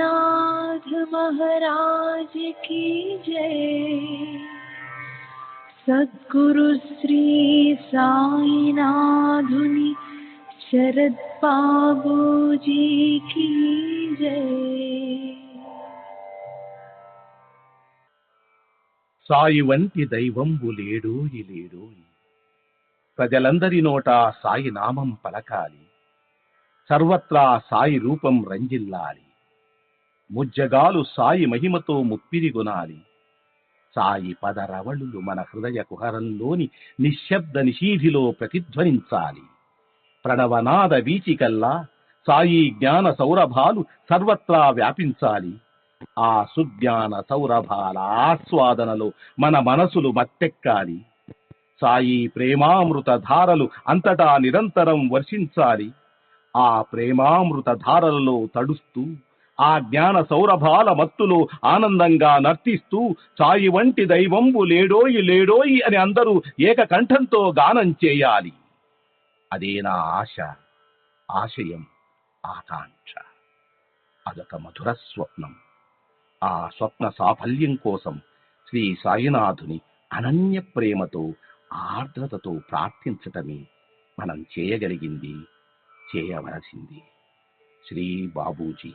साईनाथ महाराज की जय। सद्गुरु श्री साईनाथुनि शरद बाबूजी की जय। సాయి వంటి దైవంబు లేడోయి లేడోయి, ప్రజలందరి నోట సాయి నామం పలకాలి, సర్వత్రా సాయి రూపం రంజిల్లాలి, ముజ్జగాలు సాయి మహిమతో ముప్పిరిగొనాలి. సాయి పదరవళులు మన హృదయ కుహరంలోని నిశ్శబ్ద నిషీధిలో ప్రతిధ్వనించాలి. ప్రణవనాద వీచికల్లా సాయి జ్ఞాన సౌరభాలు సర్వత్రా వ్యాపించాలి. ఆ సుజ్ఞాన సౌరభాల ఆస్వాదనలో మన మనసులు మత్తెక్కాలి. సాయి ప్రేమామృత ధారలు అంతటా నిరంతరం వర్షించాలి. ఆ ప్రేమామృత ధారలలో తడుస్తూ, ఆ జ్ఞాన సౌరభాల మత్తులో ఆనందంగా నర్తిస్తూ సాయి వంటి దైవంబు లేడోయి లేడోయి అని అందరూ ఏకకంఠంతో గానం చేయాలి. అదే నా ఆశ, ఆశయం, ఆకాంక్ష. అదొక మధుర స్వప్నం. ఆ స్వప్న సాఫల్యం కోసం శ్రీ సాయినాథుని అనన్య ప్రేమతో, ఆర్ద్రతతో ప్రార్థించటమే మనం చేయగలిగింది, చేయవలసింది. శ్రీ బాబూజీ.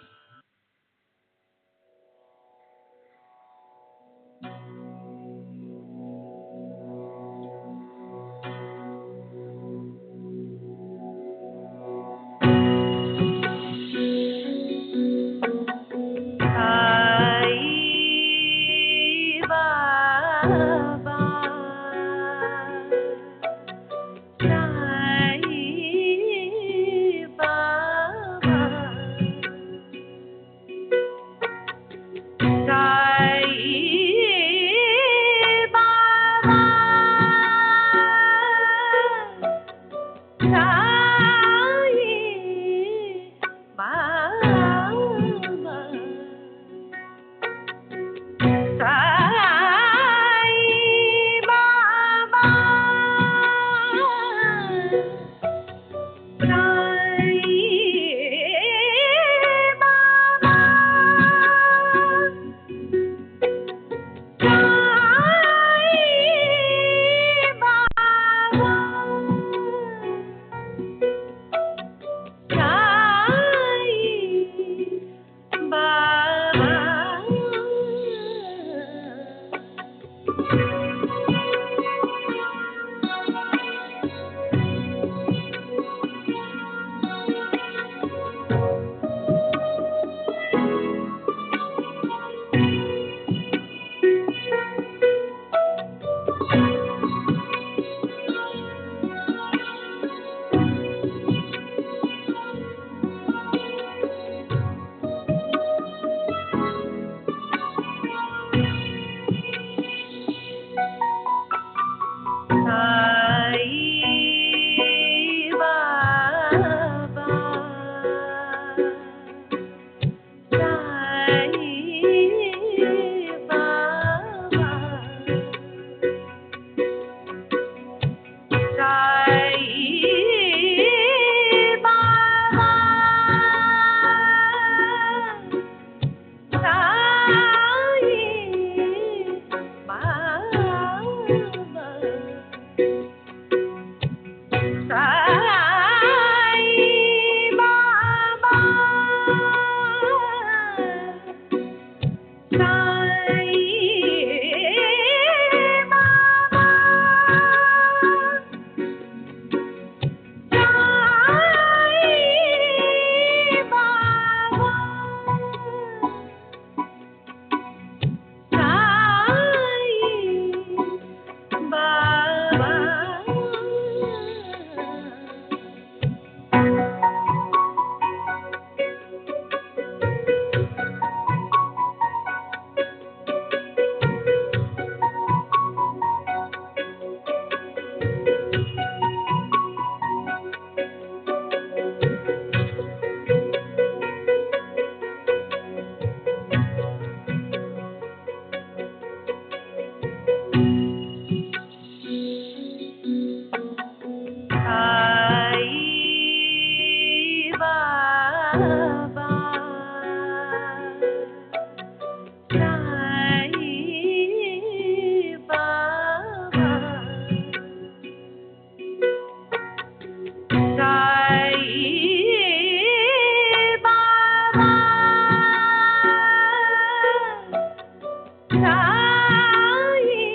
సాయి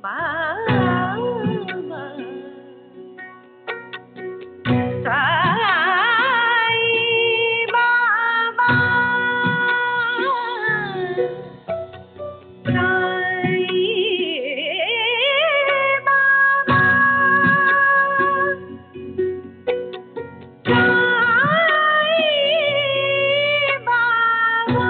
బాబా సాయి బాబా సాయి బాబా సాయి బాబా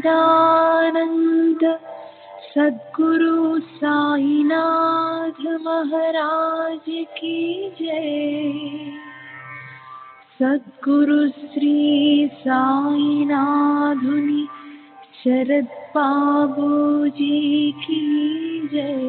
सच्चिदानंद सद्गुरु साईनाथ महाराज की जय। सद्गुरु श्री साईनाथुनि शरद बाबू जी की जय।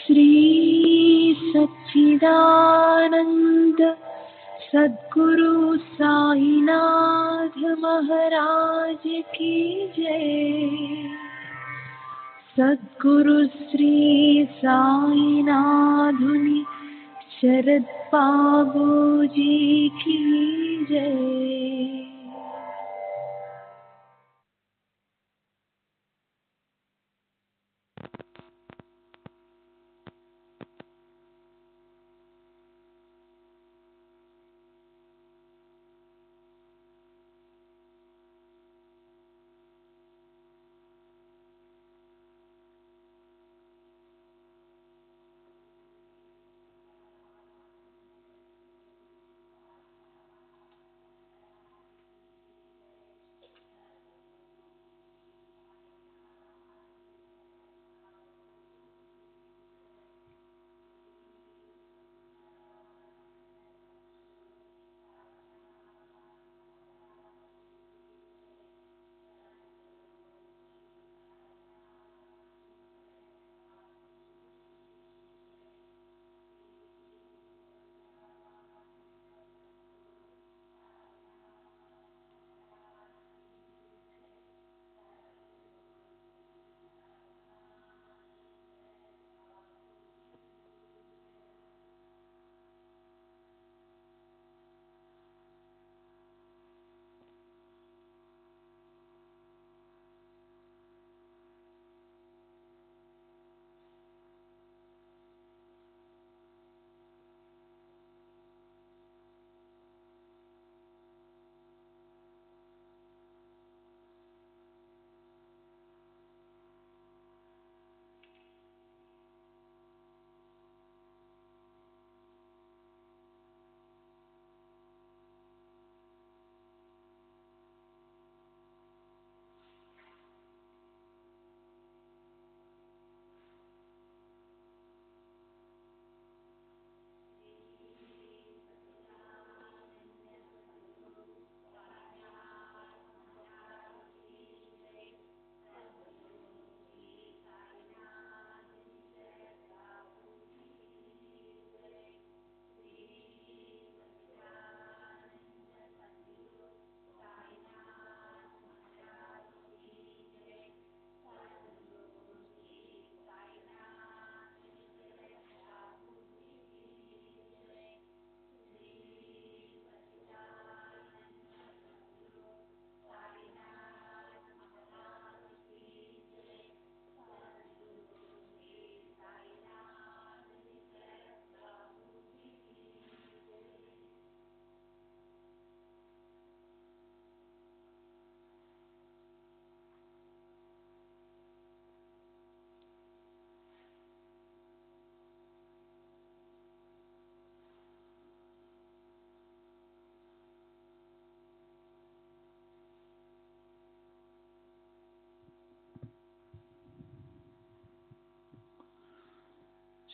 श्री सच्चिदानंद सद्गुरु साईनाथ महाराज की जय। सद्गुरु श्री साईनाथुनि शरद बाबू जी की जय।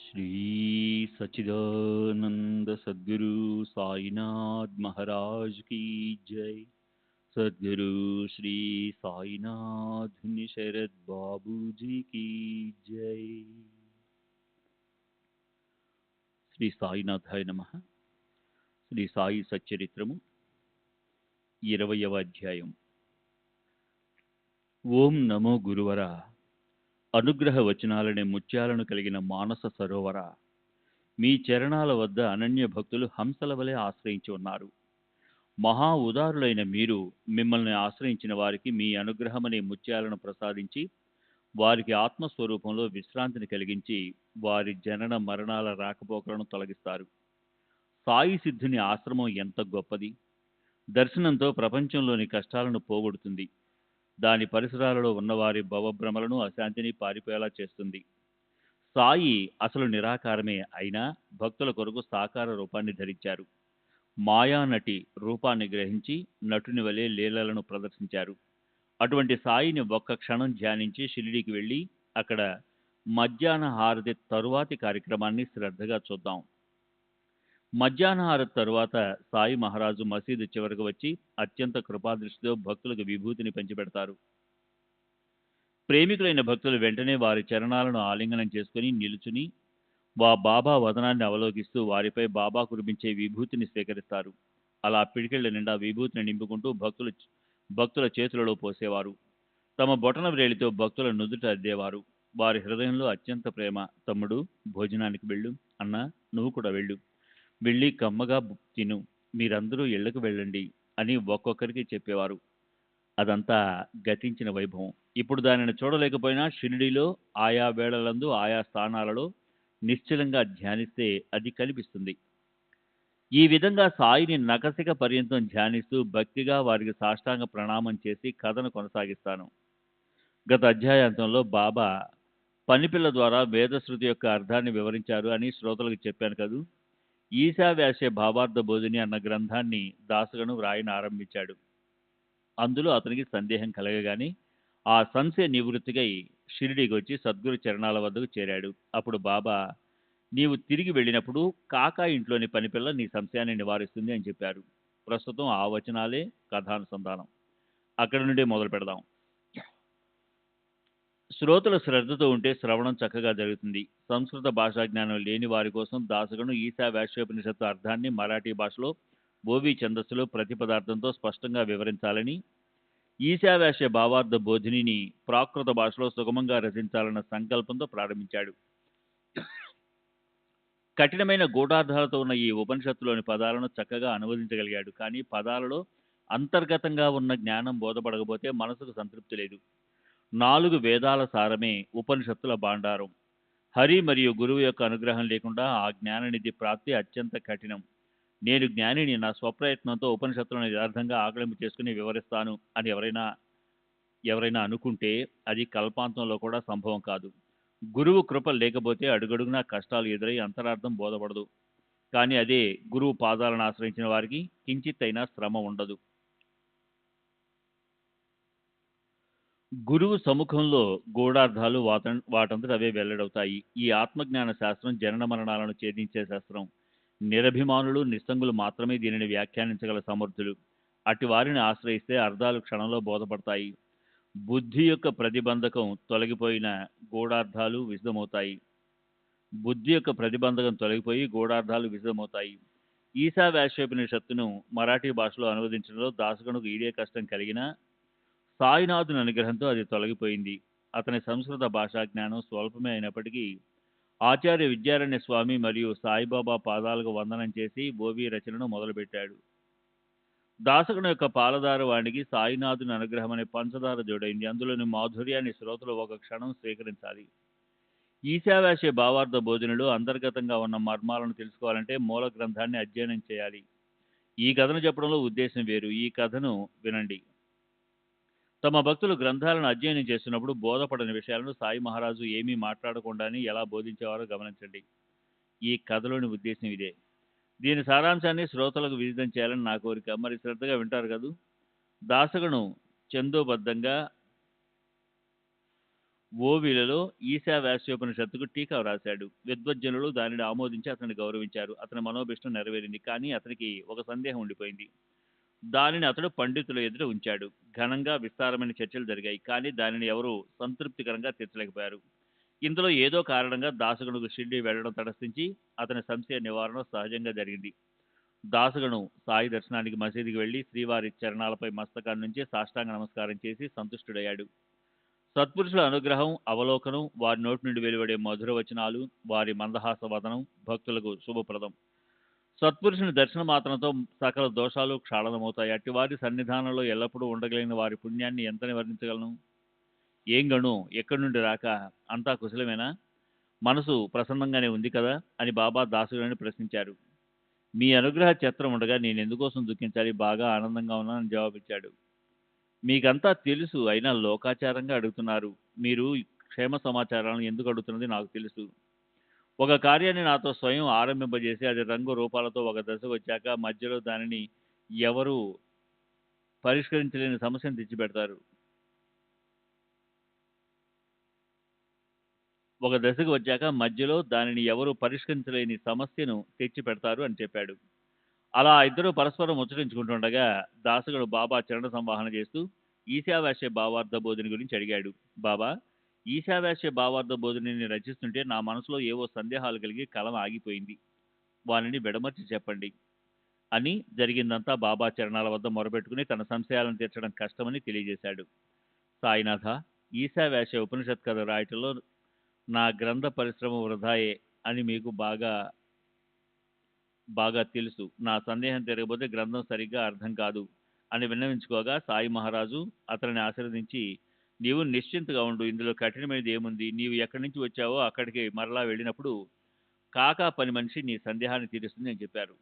श्री सच्चिदानंद सद्गुरु साईनाथ महाराज की जय। सद्गुरु श्री साईनाथ निशरद बाबू जी की जय। శ్రీ సాయినాథాయ నమః. శ్రీ సాయి సచ్చరిత్రము 20వ అధ్యాయం. ఓం నమో గురువర. అనుగ్రహ వచనాలనే ముత్యాలను కలిగిన మానస సరోవర, మీ చరణాల వద్ద అనన్య భక్తులు హంసల వలె ఆశ్రయించి ఉన్నారు. మహా ఉదారులైన మీరు మిమ్మల్ని ఆశ్రయించిన వారికి మీ అనుగ్రహమనే ముత్యాలను ప్రసాదించి వారికి ఆత్మస్వరూపంలో విశ్రాంతిని కలిగించి వారి జనన మరణాల రాకపోకలను తొలగిస్తారు. సాయి సిద్ధుని ఆశ్రమం ఎంత గొప్పది! దర్శనంతో ప్రపంచంలోని కష్టాలను పోగొడుతుంది. దాని పరిసరాలలో ఉన్నవారి భవభ్రమలను అశాంతిని పారిపోయేలా చేస్తుంది. సాయి అసలు నిరాకారమే అయినా భక్తుల కొరకు సాకార రూపాన్ని ధరించారు. మాయానటి రూపాన్ని గ్రహించి నటుని వలె లీలలను ప్రదర్శించారు. అటువంటి సాయిని ఒక్క క్షణం ధ్యానించి షిరిడీకి వెళ్ళి అక్కడ మధ్యాహ్న హారతి తరువాతి కార్యక్రమాన్ని శ్రద్ధగా చూద్దాం. మధ్యాహ్న హారతి తరువాత సాయి మహారాజు మసీదు చివరకు వచ్చి అత్యంత కృపాదృష్టితో భక్తులకు విభూతిని పంచిపెడతారు. ప్రేమికులైన భక్తులు వెంటనే వారి చరణాలను ఆలింగనం చేసుకుని నిలుచుని బాబా వదనాన్ని అవలోకిస్తూ వారిపై బాబా కురిపించే విభూతిని స్వీకరిస్తారు. అలా పిడికిళ్ల నిండా విభూతిని నింపుకుంటూ భక్తుల చేతులలో పోసేవారు. తమ బొటన వ్రేలితో భక్తుల నుదుట అద్దేవారు. వారి హృదయంలో అత్యంత ప్రేమ. తమ్ముడు, భోజనానికి వెళ్ళు. అన్నా, నువ్వు కూడా వెళ్ళు. వెళ్ళి కమ్మగా తిను. మీరందరూ ఇళ్లకు వెళ్ళండి అని ఒక్కొక్కరికి చెప్పేవారు. అదంతా గతించిన వైభవం. ఇప్పుడు దానిని చూడలేకపోయినా షిరిడీలో ఆయా వేళలందు ఆయా స్థానాలలో నిశ్చలంగా ధ్యానిస్తే అది కనిపిస్తుంది. ఈ విధంగా సాయిని నకసిక పర్యంతం ధ్యానిస్తూ భక్తిగా వారికి సాష్టాంగ ప్రణామం చేసి కథను కొనసాగిస్తాను. గత అధ్యాయాంతంలో బాబా పనిపిల్ల ద్వారా వేదశృతి యొక్క అర్థాన్ని వివరించారు అని శ్రోతలకు చెప్పాను కదూ. ఈశావ్యాస్య భావార్థ బోధిని అన్న గ్రంథాన్ని దాసగను వ్రాయన ఆరంభించాడు. అందులో అతనికి సందేహం కలగగానే ఆ సంశయ నివృత్తికై షిరిడీకి వచ్చి సద్గురు చరణాల వద్దకు చేరాడు. అప్పుడు బాబా, నీవు తిరిగి వెళ్ళినప్పుడు కాకా ఇంట్లోని పనిపిల్ల నీ సంశయాన్ని నివారిస్తుంది అని చెప్పారు. ప్రస్తుతం ఆ వచనాలే కథానుసంధానం. అక్కడి నుండే మొదలు పెడదాం. శ్రోతల శ్రద్ధతో ఉంటే శ్రవణం చక్కగా జరుగుతుంది. సంస్కృత భాషా జ్ఞానం లేని వారి కోసం దాసగను ఈశావాస్యోపనిషత్తు అర్థాన్ని మరాఠీ భాషలో ఓవి ఛందస్సులో ప్రతి పదార్థంతో స్పష్టంగా వివరించాలని, ఈశావాస్య భావార్థ బోధినిని ప్రాకృత భాషలో సుగమంగా రచించాలన్న సంకల్పంతో ప్రారంభించాడు. కఠినమైన గూఢార్థాలతో ఉన్న ఈ ఉపనిషత్తులోని పదాలను చక్కగా అనువదించగలిగాడు. కానీ పదాలలో అంతర్గతంగా ఉన్న జ్ఞానం బోధపడకపోతే మనసుకు సంతృప్తి లేదు. 4 వేదాల సారమే ఉపనిషత్తుల భాండారం. హరి మరియు గురువు యొక్క అనుగ్రహం లేకుండా ఆ జ్ఞాననిధి ప్రాప్తి అత్యంత కఠినం. నేను జ్ఞానిని, నా స్వప్రయత్నంతో ఉపనిషత్తులను యథార్థంగా ఆకలింపు చేసుకుని వివరిస్తాను అని ఎవరైనా అనుకుంటే అది కల్పాంతంలో కూడా సంభవం కాదు. గురువు కృప లేకపోతే అడుగడుగునా కష్టాలు ఎదురై అంతరార్థం బోధపడదు. కానీ అదే గురువు పాదాలను ఆశ్రయించిన వారికి కించిత్తైనా శ్రమ ఉండదు. గురువు సముఖంలో గూఢార్థాలు వాటంతట అవే వెల్లడవుతాయి. ఈ ఆత్మజ్ఞాన శాస్త్రం జనన మరణాలను ఛేదించే శాస్త్రం. నిరభిమానులు, నిస్సంగులు మాత్రమే దీనిని వ్యాఖ్యానించగల సమర్థులు. అట్టి వారిని ఆశ్రయిస్తే అర్థాలు క్షణంలో బోధపడతాయి. బుద్ధి యొక్క ప్రతిబంధకం తొలగిపోయిన గూఢార్థాలు విశదమవుతాయి. ఈశావాస్యోపనిషత్తును మరాఠీ భాషలో అనువదించడంలో దాసగనుకు ఇదే కష్టం కలిగినా సాయినాథుని అనుగ్రహంతో అది తొలగిపోయింది. అతని సంస్కృత భాషా జ్ఞానం స్వల్పమే అయినప్పటికీ ఆచార్య విద్యారణ్య స్వామి మరియు సాయిబాబా పాదాలకు వందనం చేసి ఓవి రచనను మొదలుపెట్టాడు. దాసగను యొక్క పాలదార వాణికి సాయినాథుని అనుగ్రహం అనే పంచదార జోడైంది. అందులోని మాధుర్యాన్ని శ్రోతలు ఒక క్షణం స్వీకరించాలి. ఈశావాస్య భావార్థ బోధనలో అంతర్గతంగా ఉన్న మర్మాలను తెలుసుకోవాలంటే మూల గ్రంథాన్ని అధ్యయనం చేయాలి. ఈ కథను చెప్పడంలో ఉద్దేశం వేరు. ఈ కథను వినండి. తమ భక్తులు గ్రంథాలను అధ్యయనం చేస్తున్నప్పుడు బోధపడని విషయాలను సాయి మహారాజు ఏమీ మాట్లాడకుండానే ఎలా బోధించేవారో గమనించండి. ఈ కథలోని ఉద్దేశం ఇదే. దీని సారాంశాన్ని శ్రోతలకు విదితం చేయాలని నా కోరిక. మరి శ్రద్ధగా వింటారు కదూ. దాసగను చందోబద్ధంగా ఓవిలలో ఈశావాస్యోపనిషత్తుకు టీకా వ్రాశాడు. విద్వజ్జనులు దానిని ఆమోదించి అతన్ని గౌరవించారు. అతని మనోభిష్టం నెరవేరింది. కానీ అతనికి ఒక సందేహం ఉండిపోయింది. దానిని అతడు పండితుల ఎదుట ఉంచాడు. ఘనంగా విస్తారమైన చర్చలు జరిగాయి. కానీ దానిని ఎవరూ సంతృప్తికరంగా తీర్చలేకపోయారు. ఇందులో ఏదో కారణంగా దాసగణుకు షిర్డీ వెళ్లడం తటస్థించి అతని సంశయ నివారణ సహజంగా జరిగింది. దాసగను సాయి దర్శనానికి మసీదుకి వెళ్లి శ్రీవారి చరణాలపై మస్తకాన్ని నుంచి సాష్టాంగ నమస్కారం చేసి సంతుష్టుడయ్యాడు. సత్పురుషుల అనుగ్రహం, అవలోకనం, వారి నోటి నుండి వెలువడే మధుర వచనాలు, వారి మందహాస వదనం భక్తులకు శుభప్రదం. సత్పురుషుని దర్శన మాత్రంతో సకల దోషాలు క్షాళనమవుతాయి. అట్టివారి సన్నిధానంలో ఎల్లప్పుడూ ఉండగలిగిన వారి పుణ్యాన్ని ఎంతని వర్ణించగలను? ఏం గణు, ఎక్కడి నుండి రాక? అంతా కుశలమేనా? మనసు ప్రసన్నంగానే ఉంది కదా అని బాబా దాసుగణుని ప్రశ్నించారు. మీ అనుగ్రహ ఛత్రం ఉండగా నేను ఎందుకోసం దుఃఖించాలి? బాగా ఆనందంగా ఉన్నానని జవాబిచ్చాడు. మీకంతా తెలుసు, అయినా లోకాచారంగా అడుగుతున్నారు. మీరు క్షేమ సమాచారాలను ఎందుకు అడుగుతున్నది నాకు తెలుసు. ఒక కార్యాన్ని నాతో స్వయం ఆరంభింపజేసి అది రంగు రూపాలతో ఒక దశకు వచ్చాక మధ్యలో దానిని ఎవరు పరిష్కరించలేని సమస్యను తెచ్చిపెడతారు. ఒక దశకు వచ్చాక మధ్యలో దానిని ఎవరు పరిష్కరించలేని సమస్యను తెచ్చి పెడతారు అని చెప్పాడు. అలా ఇద్దరు పరస్పరం ముచ్చటించుకుంటుండగా దాసగడు బాబా చరణ సంవాహన చేస్తూ ఈశావాస్య భావార్థ బోధిని గురించి అడిగాడు. బాబా, ఈశావాస్య భావార్థ బోధిని రచిస్తుంటే నా మనసులో ఏవో సందేహాలు కలిగి కలం ఆగిపోయింది. వానిని విడమర్చి చెప్పండి అని జరిగిందంతా బాబా చరణాల వద్ద మొరపెట్టుకుని తన సంశయాలను తీర్చడం కష్టమని తెలియజేశాడు. సాయినాథ, ఈశావాస్య ఉపనిషత్ కథ రాయటంలో నా గ్రంథ పరిశ్రమ వృధాయే అని మీకు బాగా తెలుసు. నా సందేహం తిరగబోతే గ్రంథం సరిగ్గా అర్థం కాదు అని విన్నవించుకోగా సాయి మహారాజు అతనిని ఆశీర్వదించి, నీవు నిశ్చింతగా ఉండు, ఇందులో కఠినమైనది ఏముంది? నీవు ఎక్కడి నుంచి వచ్చావో అక్కడికి మరలా వెళ్ళినప్పుడు కాకా పని మనిషి నీ సందేహాన్ని తీరుస్తుంది అని చెప్పారు.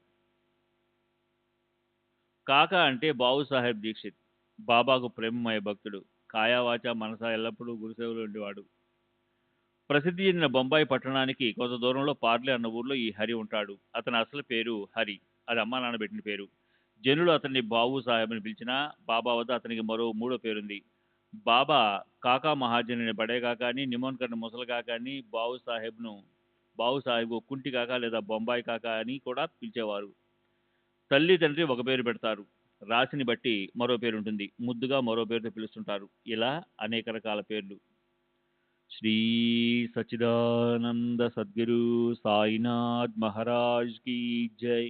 కాకా అంటే బావు సాహెబ్ దీక్షిత్, బాబాకు ప్రేమమయ భక్తుడు. కాయావాచ మనస ఎల్లప్పుడూ గురుసేవలో ఉండేవాడు. ప్రసిద్ధి చెందిన బొంబాయి పట్టణానికి కొంత దూరంలో పార్లే అన్న ఊర్లో ఈ హరి ఉంటాడు. అతని అసలు పేరు హరి, అది అమ్మా నాన్న పెట్టిన పేరు. జనులు అతన్ని బాబు సాహెబ్ అని పిలిచినా బాబా వద్ద అతనికి మరో మూడో పేరుంది. బాబా కాకా మహాజన్ బడే కాకా అని, నిమోన్ కన్న ముసలి కాకా అని, బావు సాహెబ్ కుంటి కాకా లేదా బొంబాయి కాకా అని కూడా పిలిచేవారు. తల్లి తండ్రి ఒక పేరు పెడతారు, రాశిని బట్టి మరో పేరు ఉంటుంది, ముద్దుగా మరో పేరుతో పిలుస్తుంటారు. ఇలా అనేక రకాల పేర్లు. శ్రీ సచ్చిదానంద సద్గురు సాయినాథ్ మహారాజ్ की जय.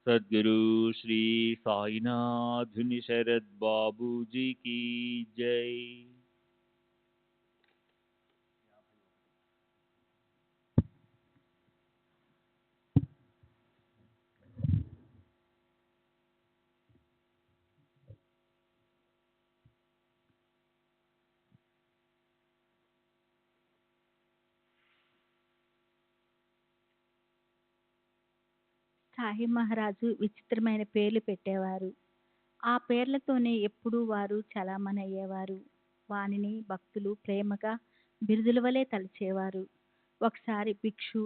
सद्गुरु श्री साईनाथुनि शरद बाबू जी की जय. సాయి మహారాజు విచిత్రమైన పేర్లు పెట్టేవారు. ఆ పేర్లతోనే ఎప్పుడూ వారు చలామణి అయ్యేవారు. వానిని భక్తులు ప్రేమగా బిరుదుల వలె తలచేవారు. ఒకసారి భిక్షు,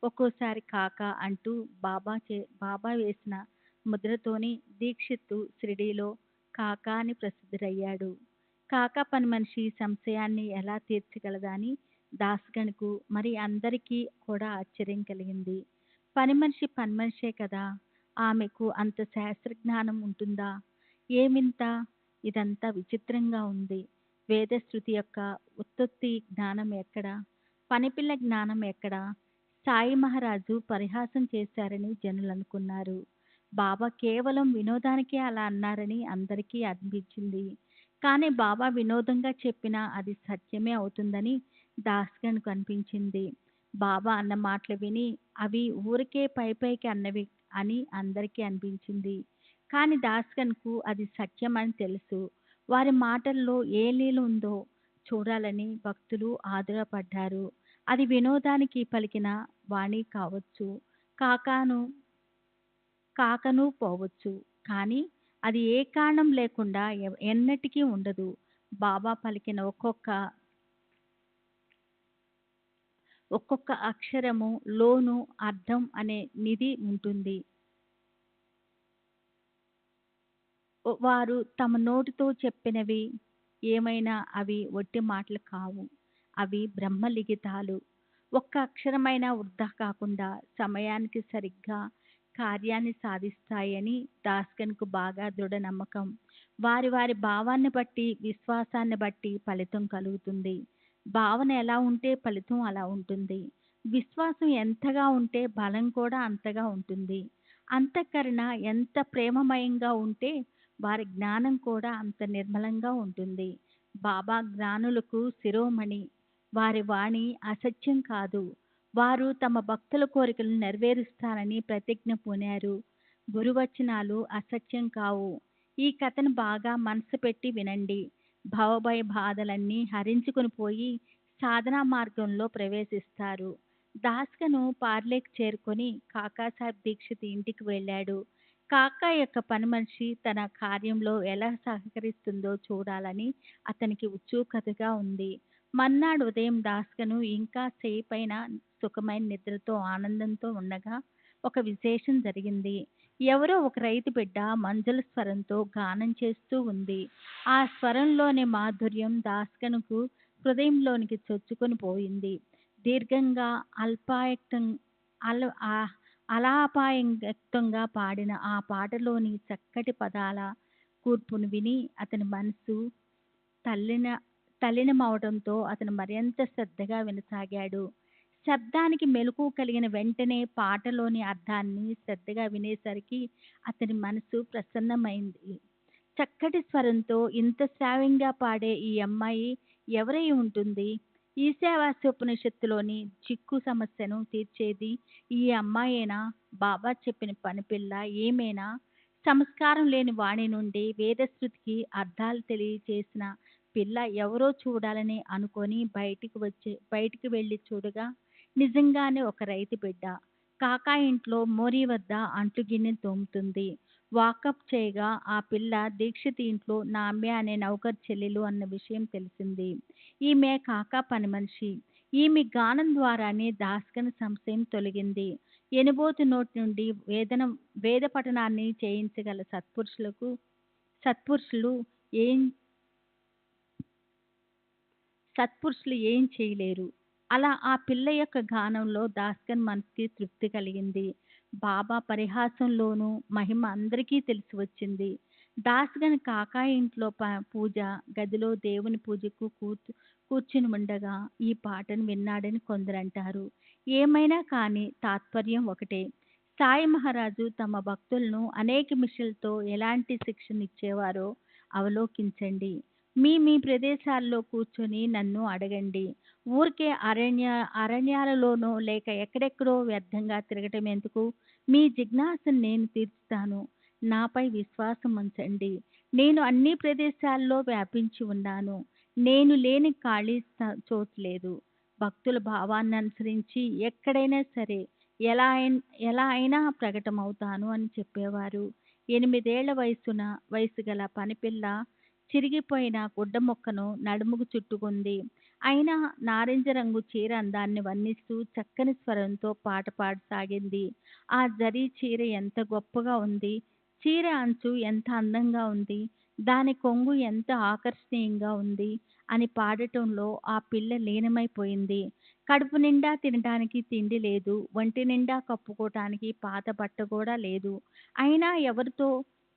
ఒక్కోసారి కాకా అంటూ బాబా వేసిన ముద్రతోని దీక్షిత్తు షిరిడీలో కాకా అని ప్రసిద్ధుడయ్యాడు. కాకా పని మనిషి సంశయాన్ని ఎలా తీర్చగలదా అని దాసగణకు మరి అందరికీ కూడా ఆశ్చర్యం కలిగింది. పని మనిషే కదా, ఆమెకు అంత శాస్త్రజ్ఞానం ఉంటుందా? ఏమింత, ఇదంతా విచిత్రంగా ఉంది. వేదశృతి యొక్క ఉత్పత్తి జ్ఞానం ఎక్కడా? పనిపిల్ల జ్ఞానం ఎక్కడా? సాయి మహారాజు పరిహాసం చేశారని జనులు అనుకున్నారు. బాబా కేవలం వినోదానికే అలా అన్నారని అందరికీ అనిపించింది. కానీ బాబా వినోదంగా చెప్పినా అది సత్యమే అవుతుందని దాస్గణ్కు అనిపించింది. బాబా అన్న మాటలు విని అవి ఊరికే పైకి అన్నవి అని అందరికీ అనిపించింది. కానీ దాస్గణ్కు అది సత్యం అని తెలుసు. వారి మాటల్లో ఏ లీల ఉందో చూడాలని భక్తులు ఆదురపడ్డారు. అది వినోదానికి పలికిన వాణి కావచ్చు, కాకను పోవచ్చు, కానీ అది ఏ కారణం లేకుండా ఎన్నటికీ ఉండదు. బాబా పలికిన ఒక్కొక్క అక్షరము లోను అర్థం అనే నిధి ఉంటుంది. వారు తమ నోటితో చెప్పినవి ఏమైనా అవి ఒట్టి మాటలు కావు. అవి బ్రహ్మలిఖితాలు. ఒక్క అక్షరమైనా వృధా కాకుండా సమయానికి సరిగ్గా కార్యాన్ని సాధిస్తాయని దాస్కన్కు బాగా దృఢ నమ్మకం. వారి వారి భావాన్ని బట్టి, విశ్వాసాన్ని బట్టి ఫలితం కలుగుతుంది. భావన ఎలా ఉంటే ఫలితం అలా ఉంటుంది. విశ్వాసం ఎంతగా ఉంటే బలం కూడా అంతగా ఉంటుంది. అంతఃకరణ ఎంత ప్రేమమయంగా ఉంటే వారి జ్ఞానం కూడా అంత నిర్మలంగా ఉంటుంది. బాబా జ్ఞానులకు శిరోమణి. వారి వాణి అసత్యం కాదు. వారు తమ భక్తుల కోరికలను నెరవేరుస్తారని ప్రతిజ్ఞ పూనారు. గురువచనాలు అసత్యం కావు. ఈ కథను బాగా మనసు పెట్టి వినండి. భవభయ బాధలన్నీ హరించుకుని పోయి సాధనా మార్గంలో ప్రవేశిస్తారు. దాస్కను పార్లేకి చేరుకొని కాకాసాహెబ్ దీక్షిత్ ఇంటికి వెళ్ళాడు. కాకా యొక్క పని మనిషి తన కార్యంలో ఎలా సహకరిస్తుందో చూడాలని అతనికి ఉత్సుకతగా ఉంది. మర్నాడు ఉదయం దాస్కను ఇంకా సేపైన సుఖమైన నిద్రతో ఆనందంతో ఉండగా ఒక విశేషం జరిగింది. ఎవరో ఒక రైతు బిడ్డ మంజుల స్వరంతో గానం చేస్తూ ఉంది. ఆ స్వరంలోని మాధుర్యం దాస్కనుకు హృదయంలోనికి చొచ్చుకొని పోయింది. దీర్ఘంగా అలాపాయంగా పాడిన ఆ పాటలోని చక్కటి పదాల కూర్పును విని అతని మనసు తల్లినమవడంతో అతను మరింత శ్రద్ధగా వినసాగాడు. శబ్దానికి మెలకువ కలిగిన వెంటనే పాటలోని అర్థాన్ని శ్రద్ధగా వినేసరికి అతని మనసు ప్రసన్నమైంది. చక్కటి స్వరంతో ఇంత శ్రావ్యంగా పాడే ఈ అమ్మాయి ఎవరై ఉంటుంది? ఈశావాస్యోపనిషత్తులోని చిక్కు సమస్యను తీర్చేది ఈ అమ్మాయేనా? బాబా చెప్పిన పనిపిల్ల ఏమేనా? సంస్కారం లేని వాణి నుండి వేదశృతికి అర్థాలు తెలియచేసిన పిల్ల ఎవరో చూడాలని అనుకొని బయటికి వెళ్ళి చూడగా నిజంగానే ఒక రైతు బిడ్డ కాకా ఇంట్లో మోరీ వద్ద అంట్లు గిన్నె తోముతుంది. వాకప్ చేయగా ఆ పిల్ల దీక్షిత్ ఇంట్లో నామ్య అనే నౌకర్ చెల్లెలు అన్న విషయం తెలిసింది. ఈమె కాకా పని మనిషి. ఈమె గానం ద్వారానే దాస్కన్ సంశయం తొలగింది. ఎనుబోతు నోటి నుండి వేద పఠనాన్ని చేయించగల సత్పురుషులు ఏం చేయలేరు. అలా ఆ పిల్ల యొక్క గానంలో దాస్కన్ మనసుకి తృప్తి కలిగింది. బాబా పరిహాసంలోనూ మహిమ అందరికీ తెలిసి వచ్చింది. దాస్గన్ కాకా ఇంట్లో పూజ గదిలో దేవుని పూజకు కూర్చుని ఉండగా ఈ పాటను విన్నాడని కొందరంటారు. ఏమైనా కానీ తాత్పర్యం ఒకటే. సాయి మహారాజు తమ భక్తులను అనేక మిషన్లతో ఎలాంటి శిక్షణ ఇచ్చేవారో అవలోకించండి. మీ ప్రదేశాల్లో కూర్చొని నన్ను అడగండి. ఊరికే అరణ్యాలలోనో లేక ఎక్కడెక్కడో వ్యర్థంగా తిరగటం ఎందుకు? మీ జిజ్ఞాసను నేను తీర్చుతాను. నాపై విశ్వాసం ఉంచండి. నేను అన్ని ప్రదేశాల్లో వ్యాపించి ఉన్నాను. నేను లేని ఖాళీ చోటు లేదు. భక్తుల భావాన్ని అనుసరించి ఎక్కడైనా సరే ఎలా అయినా ప్రకటమవుతాను అని చెప్పేవారు. 8 ఏళ్ల వయసు గల పనిపిల్ల చిరిగిపోయిన గుడ్డ మొక్కను నడుముకు చుట్టుకుంది. అయినా నారింజ రంగు చీర అందాన్ని వర్ణిస్తూ చక్కని స్వరంతో పాట పాడసాగింది. ఆ జరీ చీర ఎంత గొప్పగా ఉంది! చీర అంచు ఎంత అందంగా ఉంది! దాని కొంగు ఎంత ఆకర్షణీయంగా ఉంది అని పాడటంలో ఆ పిల్ల లీనమైపోయింది. కడుపు నిండా తినడానికి తిండి లేదు. ఒంటి నిండా కప్పుకోవటానికి పాత బట్ట కూడా లేదు. అయినా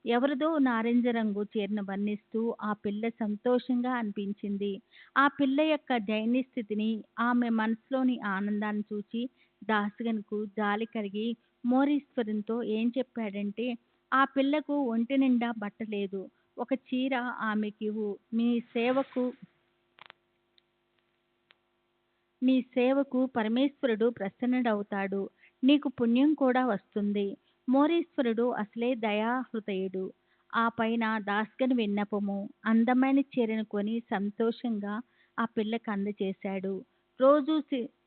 ఎవరిదో నారింజ రంగు చీరను వర్ణిస్తూ ఆ పిల్ల సంతోషంగా అనిపించింది. ఆ పిల్ల యొక్క దైన్య స్థితిని, ఆమె మనసులోని ఆనందాన్ని చూసి దాస్గన్కు జాలి కలిగి మోరీశ్వరంతో ఏం చెప్పాడంటే, ఆ పిల్లకు ఒంటి నిండా బట్ట లేదు. ఒక చీర ఆమెకివ్వు. నీ సేవకు పరమేశ్వరుడు ప్రసన్నుడవుతాడు. నీకు పుణ్యం కూడా వస్తుంది. మోరీశ్వరుడు అసలే దయాహృదయుడు. ఆ పైన దాస్గన్ విన్నపము. అందమైన చీరను కొని సంతోషంగా ఆ పిల్లకు అందచేశాడు.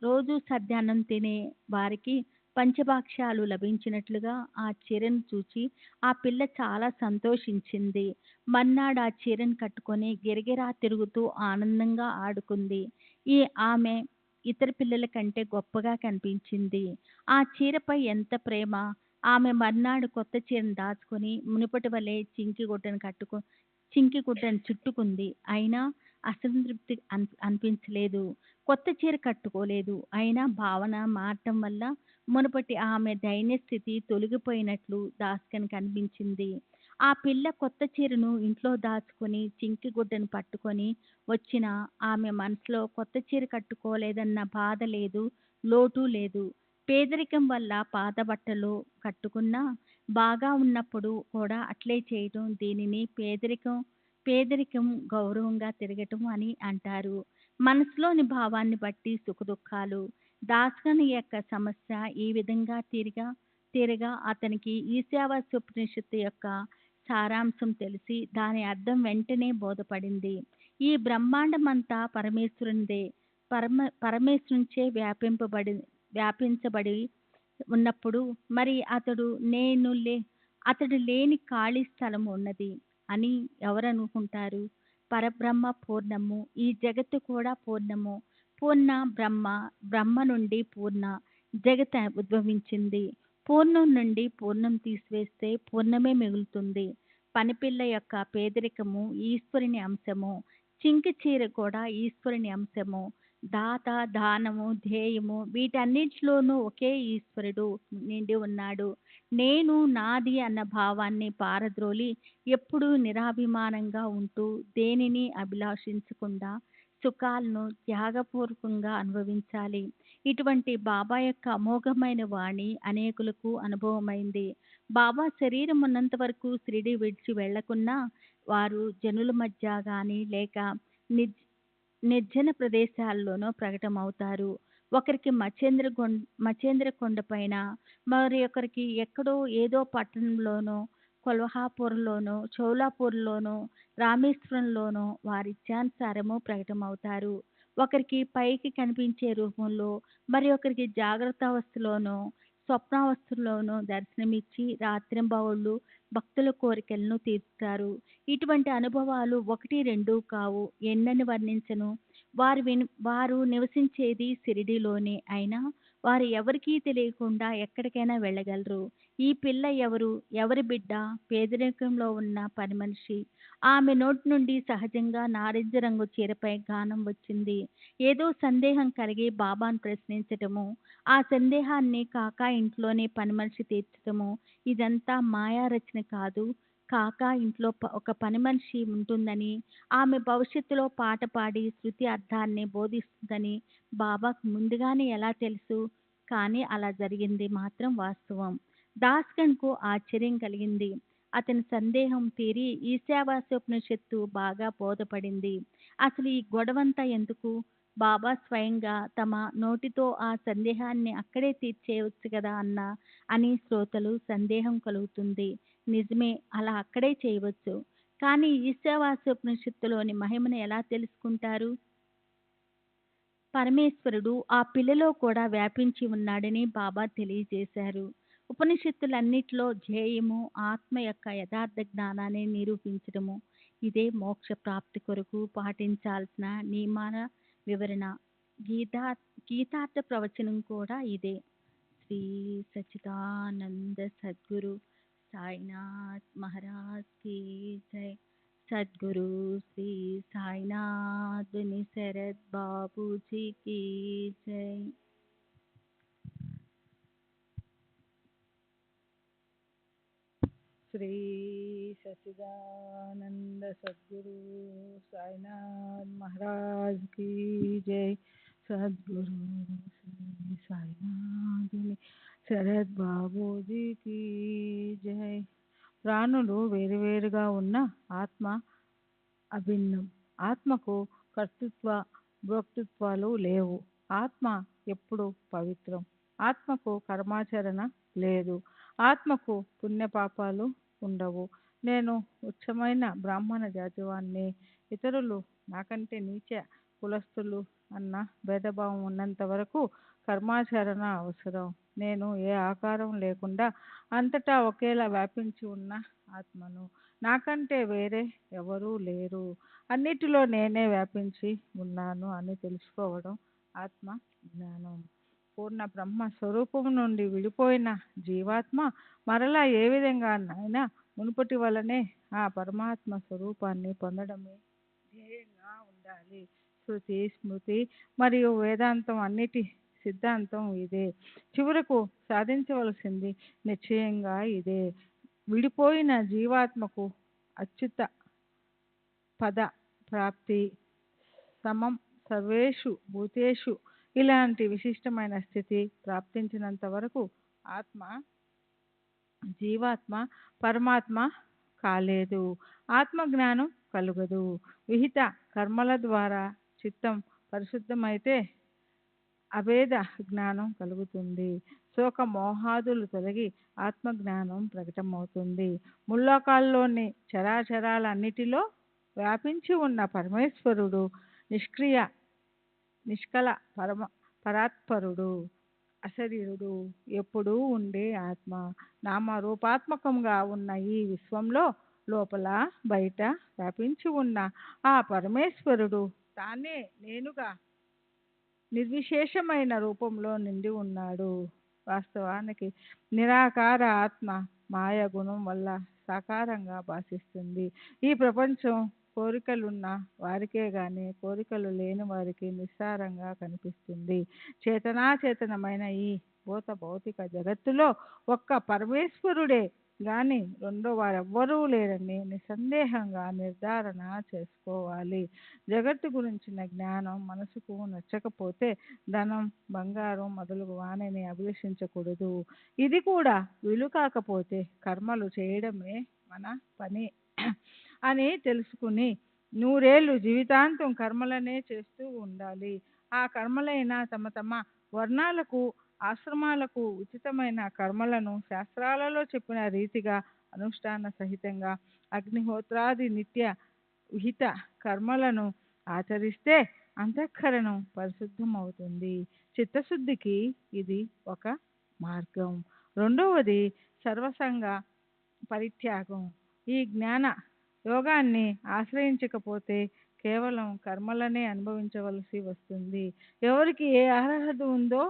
రోజు సద్యాన్నం తినే వారికి పంచభాక్షాలు లభించినట్లుగా ఆ చీరను చూచి ఆ పిల్ల చాలా సంతోషించింది. మర్నాడు ఆ చీరను కట్టుకొని గిరగిరా తిరుగుతూ ఆనందంగా ఆడుకుంది. ఆమె ఇతర పిల్లల కంటే గొప్పగా కనిపించింది. ఆ చీరపై ఎంత ప్రేమ! ఆమె మర్నాడు కొత్త చీరను దాచుకొని మునుపటి వలె చింకి గుడ్డను చుట్టుకుంది. అయినా అసంతృప్తి అనిపించలేదు. కొత్త చీర కట్టుకోలేదు. అయినా భావన మారటం వల్ల మునుపటి ఆమె దైన్య స్థితి తొలగిపోయినట్లు దాస్కన్‌కి అనిపించింది. ఆ పిల్ల కొత్త చీరను ఇంట్లో దాచుకొని చింకి గుడ్డను పట్టుకొని వచ్చినా ఆమె మనసులో కొత్త చీర కట్టుకోలేదన్న బాధ లేదు, లోటు లేదు. పేదరికం వల్ల పాత బట్టలు కట్టుకున్నా బాగా ఉన్నప్పుడు కూడా అట్లే చేయటం దీనిని పేదరికం గౌరవంగా తిరగటం అని అంటారు. మనసులోని భావాన్ని బట్టి సుఖదుఖాలు. దాస్కన్ యొక్క సమస్య ఈ విధంగా తీరగా అతనికి ఈశావాస్యోపనిషత్తు యొక్క సారాంశం తెలిసి దాని అర్థం వెంటనే బోధపడింది. ఈ బ్రహ్మాండమంతా పరమేశ్వరునిదే. పరమేశ్వరునిచే వ్యాపించబడి ఉన్నప్పుడు మరి అతడు లేని ఖాళీ స్థలం ఉన్నది అని ఎవరనుకుంటారు? పరబ్రహ్మ పూర్ణము. ఈ జగత్తు కూడా పూర్ణము. పూర్ణ బ్రహ్మ, బ్రహ్మ నుండి పూర్ణ జగత్ ఉద్భవించింది. పూర్ణం నుండి పూర్ణం తీసివేస్తే పూర్ణమే మిగులుతుంది. పనిపిల్ల యొక్క పేదరికము ఈశ్వరుని అంశము. చింకి చీర కూడా ఈశ్వరుని అంశము. దాత, దానము, ధ్యేయము వీటన్నిటిలోనూ ఒకే ఈశ్వరుడు నిండి ఉన్నాడు. నేను, నాది అన్న భావాన్ని పారద్రోలి ఎప్పుడూ నిరాభిమానంగా ఉంటూ దేనిని అభిలాషించకుండా సుఖాలను త్యాగపూర్వకంగా అనుభవించాలి. ఇటువంటి బాబా యొక్క అమోఘమైన వాణి అనేకులకు అనుభవమైంది. బాబా శరీరం ఉన్నంత వరకు షిరిడీ విడిచి వెళ్లకున్నా వారు జనుల మధ్య గాని లేక నిర్జన ప్రదేశాల్లోనో ప్రకటమవుతారు. ఒకరికి మచేంద్ర కొండపైన, మరి ఒకరికి ఎక్కడో ఏదో పట్టణంలోనో, కొల్హాపూర్లోనో, చౌలాపూర్లోనో, రామేశ్వరంలోనో వారి ఇచ్ఛానుసారము ప్రకటమవుతారు. ఒకరికి పైకి కనిపించే రూపంలో, మరి ఒకరికి జాగ్రత్తావస్థలోనో స్వప్నావస్థలోనో దర్శనమిచ్చి రాత్రింబవళ్ళు భక్తుల కోరికలను తీర్చుతారు. ఇటువంటి అనుభవాలు 1, 2 కావు, ఎన్నని వర్ణించను. వారు నివసించేది షిరిడీలోనే అయినా వారు ఎవరికీ తెలియకుండా ఎక్కడికైనా వెళ్ళగలరు. ఈ పిల్ల ఎవరి బిడ్డ? పేదరికంలో ఉన్న పని మనిషి. ఆమె నోటి నుండి సహజంగా నారింజ రంగు చీరపై గానం వచ్చింది. ఏదో సందేహం కలిగి బాబాను ప్రశ్నించటము, ఆ సందేహాన్ని కాకా ఇంట్లోనే పని మనిషి తీర్చటము. ఇదంతా మాయా రచన కాదు. కాకా ఇంట్లో ఒక పని మనిషి ఉంటుందని, ఆమె భవిష్యత్తులో పాట పాడి శృతి అర్థాన్ని బోధిస్తుందని బాబాకు ముందుగానే ఎలా తెలుసు? కానీ అలా జరిగింది మాత్రం వాస్తవం. దాస్కన్కు ఆశ్చర్యం కలిగింది. అతని సందేహం తీరి ఈశావాస్యోపనిషత్తు బాగా బోధపడింది. అసలు ఈ గొడవంతా ఎందుకు? బాబా స్వయంగా తమ నోటితో ఆ సందేహాన్ని అక్కడే తీర్చేయవచ్చు కదా అని శ్రోతలు సందేహం కలుగుతుంది. నిజమే, అలా అక్కడే చేయవచ్చు. కానీ ఈశావాస్యోపనిషత్తులోని మహిమను ఎలా తెలుసుకుంటారు? పరమేశ్వరుడు ఆ పిల్లలో కూడా వ్యాపించి ఉన్నాడని బాబా తెలియజేశారు. ఉపనిషత్తులన్నిటిలో ధ్యేయము ఆత్మ యొక్క యథార్థ జ్ఞానాన్ని నిరూపించడము. ఇదే మోక్ష ప్రాప్తి కొరకు పాటించాల్సిన నియమాల వివరణ. గీతార్థ ప్రవచనం కూడా ఇదే. శ్రీ సచ్చిదానంద సద్గురు సాయినాథ్ మహారాజ్ కీ జై. సద్గురు శ్రీ సాయినాథ్ శరద్ బాబూజీ కీ జై. శ్రీ సచ్చిదానంద సద్గురు సాయినాథ్ మహారాజ్ కీ జై. సద్గురు శ్రీ సాయినాథ్ శరద్ బాబూజీ కీ జై. ప్రాణులు వేరువేరుగా ఉన్న ఆత్మ అభిన్నం. ఆత్మకు కర్తృత్వ భోక్తృత్వాలు లేవు. ఆత్మ ఎప్పుడు పవిత్రం. ఆత్మకు కర్మాచరణ లేదు. ఆత్మకు పుణ్యపాపాలు ఉండవు. నేను ఉచ్చమైన బ్రాహ్మణ జాతివాణ్ణి. ఇతరులు నాకంటే నీచ కులస్తులు అన్న భేదభావం ఉన్నంత వరకు కర్మాచరణ అవసరం. నేను ఏ ఆకారం లేకుండా అంతటా ఒకేలా వ్యాపించి ఉన్న ఆత్మను. నాకంటే వేరే ఎవరూ లేరు. అన్నిటిలో నేనే వ్యాపించి ఉన్నాను అని తెలుసుకోవడం ఆత్మ జ్ఞానం. పూర్ణ బ్రహ్మ స్వరూపం నుండి విడిపోయిన జీవాత్మ మరలా ఏ విధంగానైనా మునుపటి వలనే ఆ పరమాత్మ స్వరూపాన్ని పొందడమే ధ్యేయంగా ఉండాలి. శృతి స్మృతి మరియు వేదాంతం అన్నిటి సిద్ధాంతం ఇదే. చివరకు సాధించవలసింది నిశ్చయంగా ఇదే. విడిపోయిన జీవాత్మకు అచ్యుత పద ప్రాప్తి, సమం సర్వేషు భూతేషు ఇలాంటి విశిష్టమైన స్థితి ప్రాప్తించినంత వరకు జీవాత్మ పరమాత్మ కాలేదు, ఆత్మజ్ఞానం కలుగదు. విహిత కర్మల ద్వారా చిత్తం పరిశుద్ధమైతే అభేద జ్ఞానం కలుగుతుంది. శోక మోహాదులు తొలగి ఆత్మజ్ఞానం ప్రకటమవుతుంది. ముల్లోకాల్లోని చరాచరాలన్నిటిలో వ్యాపించి ఉన్న పరమేశ్వరుడు నిష్క్రియ నిష్కల పరాత్పరుడు, అశరీరుడు, ఎప్పుడూ ఉండే ఆత్మ. నామరూపాత్మకంగా ఉన్న ఈ విశ్వంలో లోపల బయట వ్యాపించి ఉన్న ఆ పరమేశ్వరుడు తానే నేనుగా నిర్విశేషమైన రూపంలో నిండి ఉన్నాడు. వాస్తవానికి నిరాకార ఆత్మ మాయ గుణం వల్ల సాకారంగా భాషిస్తుంది. ఈ ప్రపంచం కోరికలున్న వారికే గాని కోరికలు లేని వారికి నిస్సారంగా కనిపిస్తుంది. చేతనాచేతనమైన ఈ భూత భౌతిక జగత్తులో ఒక్క పరమేశ్వరుడే గాని రెండో వారెవ్వరూ లేరని నిస్సందేహంగా నిర్ధారణ చేసుకోవాలి. జగత్తు గురించిన జ్ఞానం మనసుకు నచ్చకపోతే ధనం బంగారం మొదలగు వానిని అభిలషించకూడదు. ఇది కూడా వీలు కాకపోతే కర్మలు చేయడమే మన పని అని తెలుసుకుని 100 ఏళ్ళు జీవితాంతం కర్మలనే చేస్తూ ఉండాలి. ఆ కర్మలైన తమ తమ వర్ణాలకు ఆశ్రమాలకు ఉచితమైన కర్మలను శాస్త్రాలలో చెప్పిన రీతిగా అనుష్ఠాన సహితంగా అగ్నిహోత్రాది నిత్య విహిత కర్మలను ఆచరిస్తే అంతఃకరణం పరిశుద్ధమవుతుంది. చిత్తశుద్ధికి ఇది ఒక మార్గం. రెండవది సర్వసంగ పరిత్యాగం. ఈ జ్ఞాన యోగాన్ని ఆశ్రయించకపోతే కేవలం కర్మలనే అనుభవించవలసి వస్తుంది. ఎవరికి ఏ అర్హత ఉందో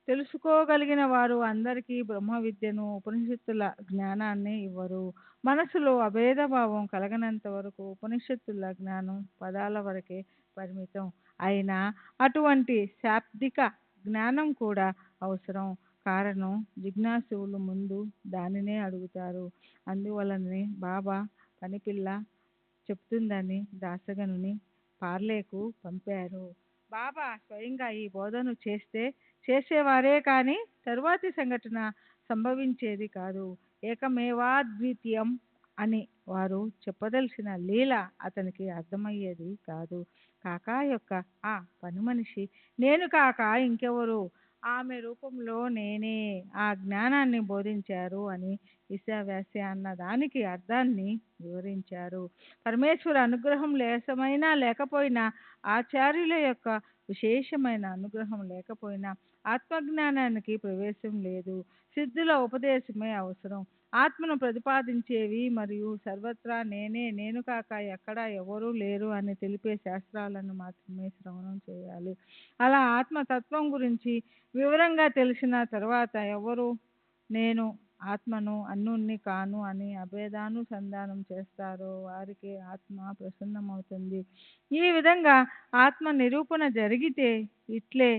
తెలుసుకోగలిగిన వారు అందరికీ బ్రహ్మ విద్యను ఉపనిషత్తుల జ్ఞానాన్ని ఇవ్వరు. మనసులో అభేదభావం కలగనంత వరకు ఉపనిషత్తుల జ్ఞానం పదాల వరకే పరిమితం. అయినా అటువంటి శాబ్దిక జ్ఞానం కూడా అవసరం. కారణం జిజ్ఞాసువులు ముందు దానినే అడుగుతారు. అందువలననే బాబా పనిపిల్ల చెప్తుందని దాసగనుని పార్లేకు పంపారు. బాబా స్వయంగా ఈ బోధను చేసేవారే కానీ తరువాతి సంఘటన సంభవించేది కాదు. ఏకమేవాద్వితీయం అని వారు చెప్పదలిచిన లీల అతనికి అర్థమయ్యేది కాదు. కాకా యొక్క ఆ పని మనిషి నేను కాక ఇంకెవరు, ఆమె రూపంలో నేనే ఆ జ్ఞానాన్ని బోధించారు అని ఈశావాస్య అన్న దానికి అర్థాన్ని వివరించారు. పరమేశ్వర అనుగ్రహం లేసమైనా లేకపోయినా, ఆచార్యుల యొక్క విశేషమైన అనుగ్రహం లేకపోయినా ఆత్మజ్ఞానానికి ప్రవేశం లేదు. సిద్ధుల ఉపదేశమే అవసరం. ఆత్మను ప్రతిపాదించేవి మరియు సర్వత్రా నేనే నేను కాక ఎక్కడా ఎవరూ లేరు అని తెలిపే శాస్త్రాలను మాత్రమే శ్రవణం చేయాలి. అలా ఆత్మతత్వం గురించి వివరంగా తెలిసిన తర్వాత ఎవరు నేను ఆత్మను అన్యుణ్ణి కాను అని అభేదానుసంధానం చేస్తారో వారికి ఆత్మ ప్రసన్నమవుతుంది. ఈ విధంగా ఆత్మ నిరూపణ జరిగితే ఇట్లే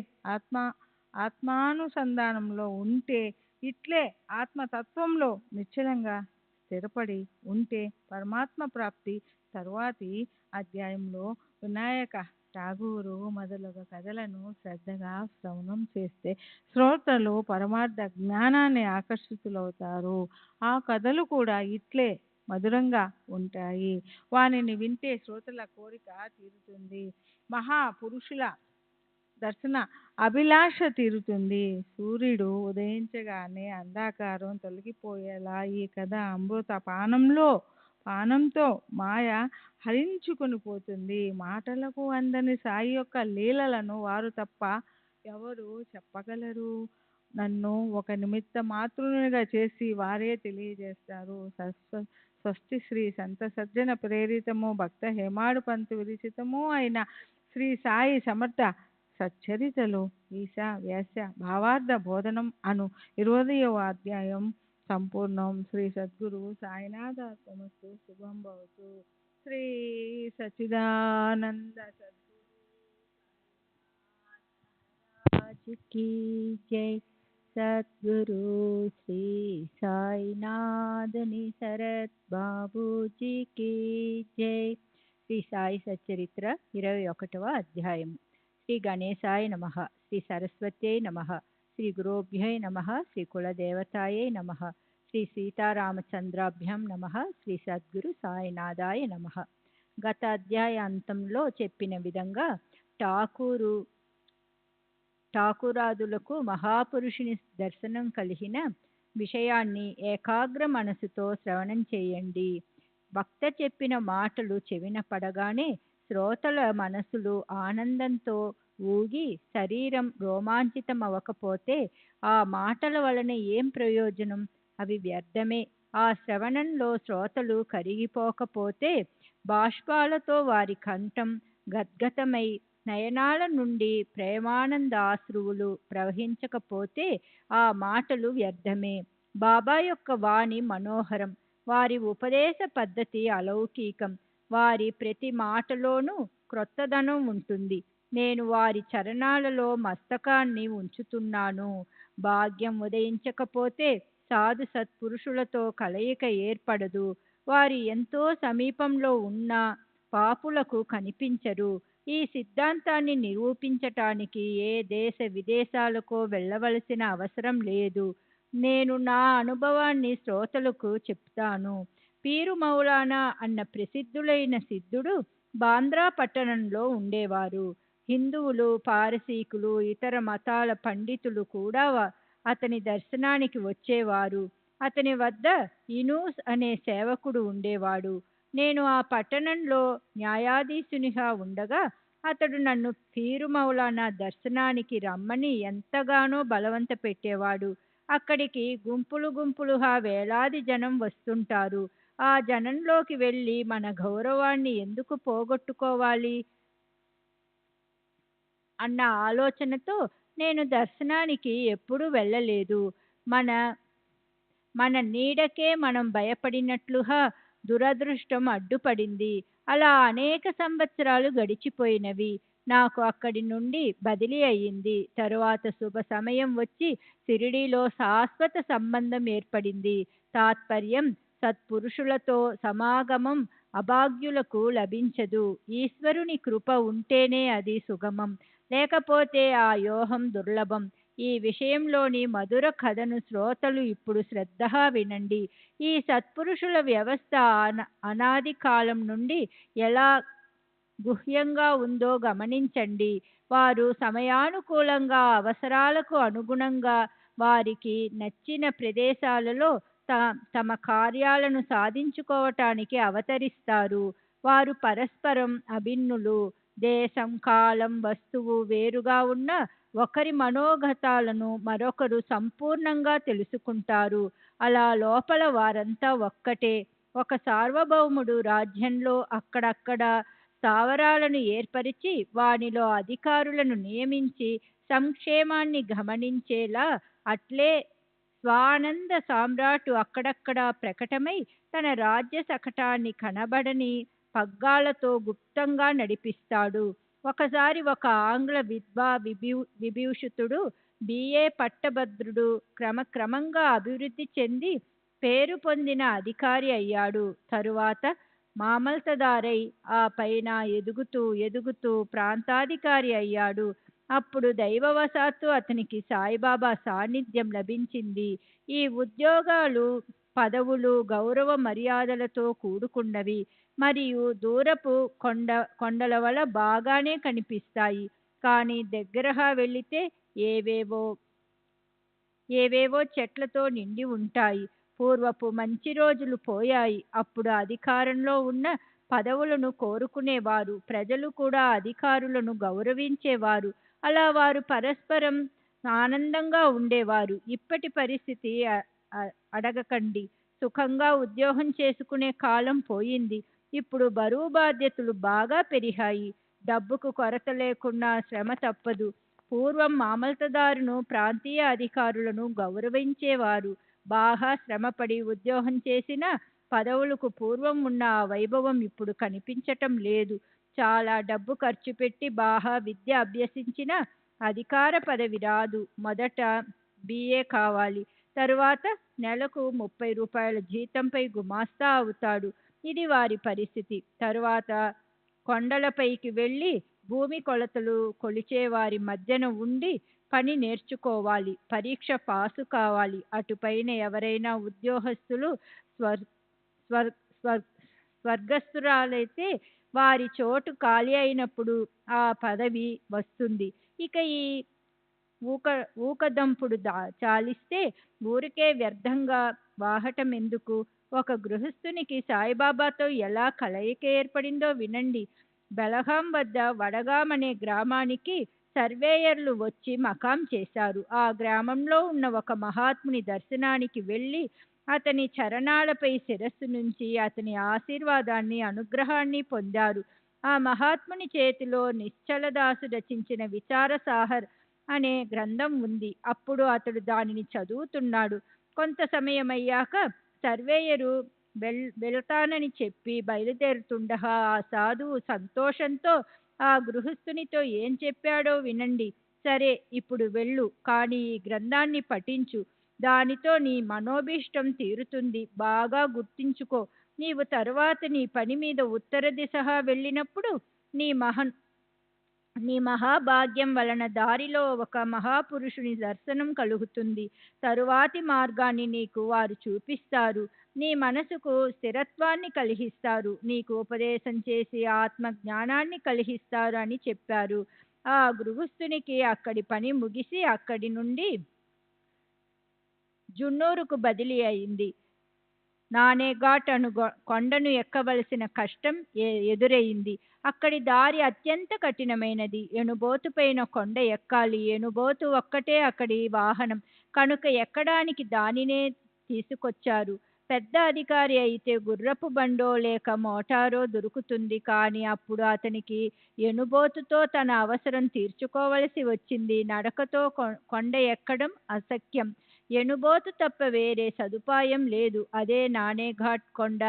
ఆత్మానుసంధానంలో ఉంటే ఇట్లే ఆత్మతత్వంలో నిశ్చలంగా స్థిరపడి ఉంటే పరమాత్మ ప్రాప్తి. తరువాతి అధ్యాయంలో వినాయక ఠాగూరు మొదలగు కథలను శ్రద్ధగా శ్రవణం చేస్తే శ్రోతలు పరమార్థ జ్ఞానాన్ని ఆకర్షితులవుతారు. ఆ కథలు కూడా ఇట్లే మధురంగా ఉంటాయి. వానిని వింటే శ్రోతల కోరిక తీరుతుంది. మహాపురుషుల దర్శన అభిలాష తీరుతుంది. సూర్యుడు ఉదయించగానే అంధకారం తొలగిపోయేలా ఈ కథ అమృత పానంతో మాయ హరించుకుని పోతుంది. మాటలకు అందని సాయి యొక్క లీలలను వారు తప్ప ఎవరు చెప్పగలరు? నన్ను ఒక నిమిత్త మాతృనిగా చేసి వారే తెలియజేస్తారు. స్వస్తి శ్రీ సంత సజ్జన ప్రేరితము భక్త హేమాడు పంతు విరచితము అయిన శ్రీ సాయి సమర్థ సచ్చరితలో ఈశా వ్యాస భావార్థ బోధనం అను 20వ అధ్యాయం సంపూర్ణం. శ్రీ సద్గురు సాయినాథార్పణమస్తు. శుభం భవతు. శ్రీ సచ్చిదానంద సద్గురు महाराज की जय। सद्गुरु श्री సాయినాథుని శరత్ బాబూజీకి జై. శ్రీ సాయి సచ్చరిత్ర 21వ అధ్యాయం. శ్రీ గణేశాయ నమః, శ్రీ సరస్వత్యై నమః, శ్రీ గురోభ్యై నమః, శ్రీ కులదేవతాయై నమః, శ్రీ సీతారామచంద్రాభ్యాం నమః, శ్రీ సద్గురు సాయినాథాయ నమః. గత అధ్యాయాంతంలో చెప్పిన విధంగా ఠాకూరాదులకు మహాపురుషుని దర్శనం కలిగిన విషయాన్ని ఏకాగ్ర మనసుతో శ్రవణం చేయండి. భక్త చెప్పిన మాటలు చెవిన పడగానే శ్రోతల మనసులు ఆనందంతో ఊగి శరీరం రోమాంచితమవ్వకపోతే ఆ మాటల వలన ఏం ప్రయోజనం? అవి వ్యర్థమే. ఆ శ్రవణంలో శ్రోతలు కరిగిపోకపోతే, బాష్పాలతో వారి కంఠం గద్గతమై నయనాల నుండి ప్రేమానందాశ్రువులు ప్రవహించకపోతే ఆ మాటలు వ్యర్థమే. బాబా యొక్క వాణి మనోహరం, వారి ఉపదేశ పద్ధతి అలౌకికం, వారి ప్రతి మాటలోనూ క్రొత్తదనం ఉంటుంది. నేను వారి చరణాలలో మస్తకాన్ని ఉంచుతున్నాను. భాగ్యం ఉదయించకపోతే సాధు సత్పురుషులతో కలయిక ఏర్పడదు. వారి ఎంతో సమీపంలో ఉన్న పాపులకు కనిపించరు. ఈ సిద్ధాంతాన్ని నిరూపించటానికి ఏ దేశ విదేశాలకో వెళ్ళవలసిన అవసరం లేదు. నేను నా అనుభవాన్ని శ్రోతలకు చెప్తాను. పీరు మౌలానా అన్న ప్రసిద్ధులైన సిద్ధుడు బాంద్రా పట్టణంలో ఉండేవారు. హిందువులు, పారసీకులు, ఇతర మతాల పండితులు కూడా అతని దర్శనానికి వచ్చేవారు. అతని వద్ద ఇనూస్ అనే సేవకుడు ఉండేవాడు. నేను ఆ పట్టణంలో న్యాయాధీశునిగా ఉండగా అతడు నన్ను పీరు మౌలానా దర్శనానికి రమ్మని ఎంతగానో బలవంత పెట్టేవాడు. అక్కడికి గుంపులు గుంపులుగా వేలాది జనం వస్తుంటారు. ఆ జనంలోకి వెళ్ళి మన గౌరవాన్ని ఎందుకు పోగొట్టుకోవాలి అన్న ఆలోచనతో నేను దర్శనానికి ఎప్పుడూ వెళ్ళలేదు. మన నీడకే మనం భయపడినట్లుగా దురదృష్టం అడ్డుపడింది. అలా అనేక సంవత్సరాలు గడిచిపోయినవి. నాకు అక్కడి నుండి బదిలీ అయ్యింది. తరువాత శుభ సమయం వచ్చి షిరిడీలో శాశ్వత సంబంధం ఏర్పడింది. తాత్పర్యం, సత్పురుషులతో సమాగమం అభాగ్యులకు లభించదు. ఈశ్వరుని కృప ఉంటేనే అది సుగమం, లేకపోతే ఆ యోగం దుర్లభం. ఈ విషయంలోని మధుర కథను శ్రోతలు ఇప్పుడు శ్రద్ధగా వినండి. ఈ సత్పురుషుల వ్యవస్థ అనాది కాలం నుండి ఎలా గుహ్యంగా ఉందో గమనించండి. వారు సమయానుకూలంగా, అవసరాలకు అనుగుణంగా వారికి నచ్చిన ప్రదేశాలలో తమ కార్యాలను సాధించుకోవటానికి అవతరిస్తారు. వారు పరస్పరం అభిన్నులు. దేశం, కాలం, వస్తువు వేరుగా ఉన్న ఒకరి మనోగతాలను మరొకరు సంపూర్ణంగా తెలుసుకుంటారు. అలా లోపల వారంతా ఒక్కటే. ఒక సార్వభౌముడు రాజ్యంలో అక్కడక్కడ స్థావరాలను ఏర్పరిచి వానిలో అధికారులను నియమించి సంక్షేమాన్ని గమనించేలా, అట్లే స్వానంద సామ్రాటు అక్కడక్కడ ప్రకటమై తన రాజ్య శకటాన్ని కనబడని పగ్గాలతో గుప్తంగా నడిపిస్తాడు. ఒకసారి ఒక ఆంగ్ల విభూషితుడు బిఏ పట్టభద్రుడు క్రమక్రమంగా అభివృద్ధి చెంది పేరు పొందిన అధికారి అయ్యాడు. తరువాత మామల్తదారై ఆ పైన ఎదుగుతూ ప్రాంతాధికారి అయ్యాడు. అప్పుడు దైవవశాత్తు అతనికి సాయిబాబా సాన్నిధ్యం లభించింది. ఈ ఉద్యోగాలు, పదవులు గౌరవ మర్యాదలతో కూడుకున్నవి మరియు దూరపు కొండల వల్ల బాగానే కనిపిస్తాయి. కానీ దగ్గరగా వెళితే ఏవేవో చెట్లతో నిండి ఉంటాయి. పూర్వపు మంచి రోజులు పోయాయి. అప్పుడు అధికారంలో ఉన్న పదవులను కోరుకునేవారు. ప్రజలు కూడా అధికారులను గౌరవించేవారు. అలా వారు పరస్పరం ఆనందంగా ఉండేవారు. ఇప్పటి పరిస్థితి అడగకండి. సుఖంగా ఉద్యోగం చేసుకునే కాలం పోయింది. ఇప్పుడు బరువు బాధ్యతలు బాగా పెరిగాయి. డబ్బుకు కొరత లేకుండా శ్రమ తప్పదు. పూర్వం మామల్తదారును, ప్రాంతీయ అధికారులను గౌరవించేవారు. బాగా శ్రమపడి ఉద్యోగం చేసిన పదవులకు పూర్వం ఉన్న ఆ వైభవం ఇప్పుడు కనిపించటం లేదు. చాలా డబ్బు ఖర్చు పెట్టి బాగా విద్య అభ్యసించిన అధికార పదవి రాదు. మొదట బిఏ కావాలి. తరువాత నెలకు 30 రూపాయల జీతంపై గుమాస్తా అవుతాడు. ఇది వారి పరిస్థితి. తరువాత కొండలపైకి వెళ్ళి భూమి కొలతలు కొలిచే వారి మధ్యన ఉండి పని నేర్చుకోవాలి. పరీక్ష పాసు కావాలి. అటుపైన ఎవరైనా ఉద్యోగస్తులు స్వర్ స్వర్ స్వర్ స్వర్గస్థురాలైతే వారి చోటు ఖాళీ అయినప్పుడు ఆ పదవి వస్తుంది. ఇక ఈ ఊక ఊకదంపుడు చాలిస్తే ఊరికే వ్యర్థంగా వాహటం ఎందుకు? ఒక గృహస్థునికి సాయిబాబాతో ఎలా కలయిక ఏర్పడిందో వినండి. బెలగాం వద్ద వడగాం అనే గ్రామానికి సర్వేయర్లు వచ్చి మకాం చేశారు. ఆ గ్రామంలో ఉన్న ఒక మహాత్ముని దర్శనానికి వెళ్ళి అతని చరణాలపై శిరస్సు నుంచి అతని ఆశీర్వాదాన్ని అనుగ్రహాన్ని పొందారు. ఆ మహాత్ముని చేతిలో నిశ్చలదాసు రచించిన విచారసాహర్ అనే గ్రంథం ఉంది. అప్పుడు అతడు దానిని చదువుతున్నాడు. కొంత సమయం అయ్యాక సర్వేయరు వెళ్తానని చెప్పి బయలుదేరుతుండగా ఆ సాధువు సంతోషంతో ఆ గృహస్థునితో ఏం చెప్పాడో వినండి. సరే, ఇప్పుడు వెళ్ళు, కానీ ఈ గ్రంథాన్ని పఠించు. దానితో నీ మనోభీష్టం తీరుతుంది. బాగా గుర్తుంచుకో. నీవు తరువాత నీ పని మీద ఉత్తర దిశగా వెళ్ళినప్పుడు నీ మహాభాగ్యం వలన దారిలో ఒక మహాపురుషుని దర్శనం కలుగుతుంది. తరువాతి మార్గాన్ని నీకు వారు చూపిస్తారు. నీ మనసుకు స్థిరత్వాన్ని కలిగిస్తారు. నీకు ఉపదేశం చేసి ఆత్మ జ్ఞానాన్ని కలిగిస్తారు అని చెప్పారు. ఆ గృహస్థునికి అక్కడి పని ముగిసి అక్కడి నుండి జున్నూరుకు బదిలీ అయింది. నానేఘాట్ అను కొండను ఎక్కవలసిన కష్టం ఎదురైంది. అక్కడి దారి అత్యంత కఠినమైనది. ఎనుబోతుపైన కొండ ఎక్కాలి. ఎనుబోతు ఒక్కటే అక్కడి వాహనం కనుక ఎక్కడానికి దానినే తీసుకొచ్చారు. పెద్ద అధికారి అయితే గుర్రపు బండో లేక మోటారో దొరుకుతుంది. కానీ అప్పుడు అతనికి ఎనుబోతుతో తన అవసరం తీర్చుకోవలసి వచ్చింది. నడకతో కొండ ఎక్కడం అశక్యం. ఎనుబోతు తప్ప వేరే సదుపాయం లేదు. అదే నానేఘాట్ కొండ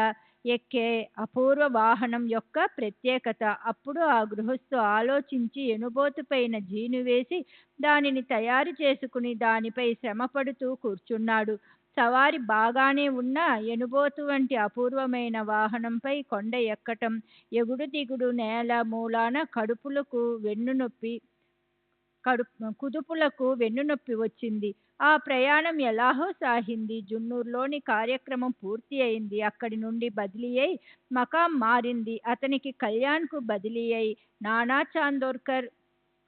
ఎక్కే అపూర్వ వాహనం యొక్క ప్రత్యేకత. అప్పుడు ఆ గృహస్థు ఆలోచించి ఎనుబోతు పైన జీను వేసి దానిని తయారు చేసుకుని దానిపై శ్రమపడుతూ కూర్చున్నాడు. సవారి బాగానే ఉన్నా ఎనుబోతు వంటి అపూర్వమైన వాహనంపై కొండ ఎక్కటం, ఎగుడు దిగుడు నేల మూలాన కుదుపులకు వెన్నునొప్పి వచ్చింది. ఆ ప్రయాణం ఎలాగో సాగింది. జున్నూరులోని కార్యక్రమం పూర్తి అయింది. అక్కడి నుండి బదిలీ అయి మకాం మారింది. అతనికి కళ్యాణ్కు బదిలీ అయి నానా చాందోర్కర్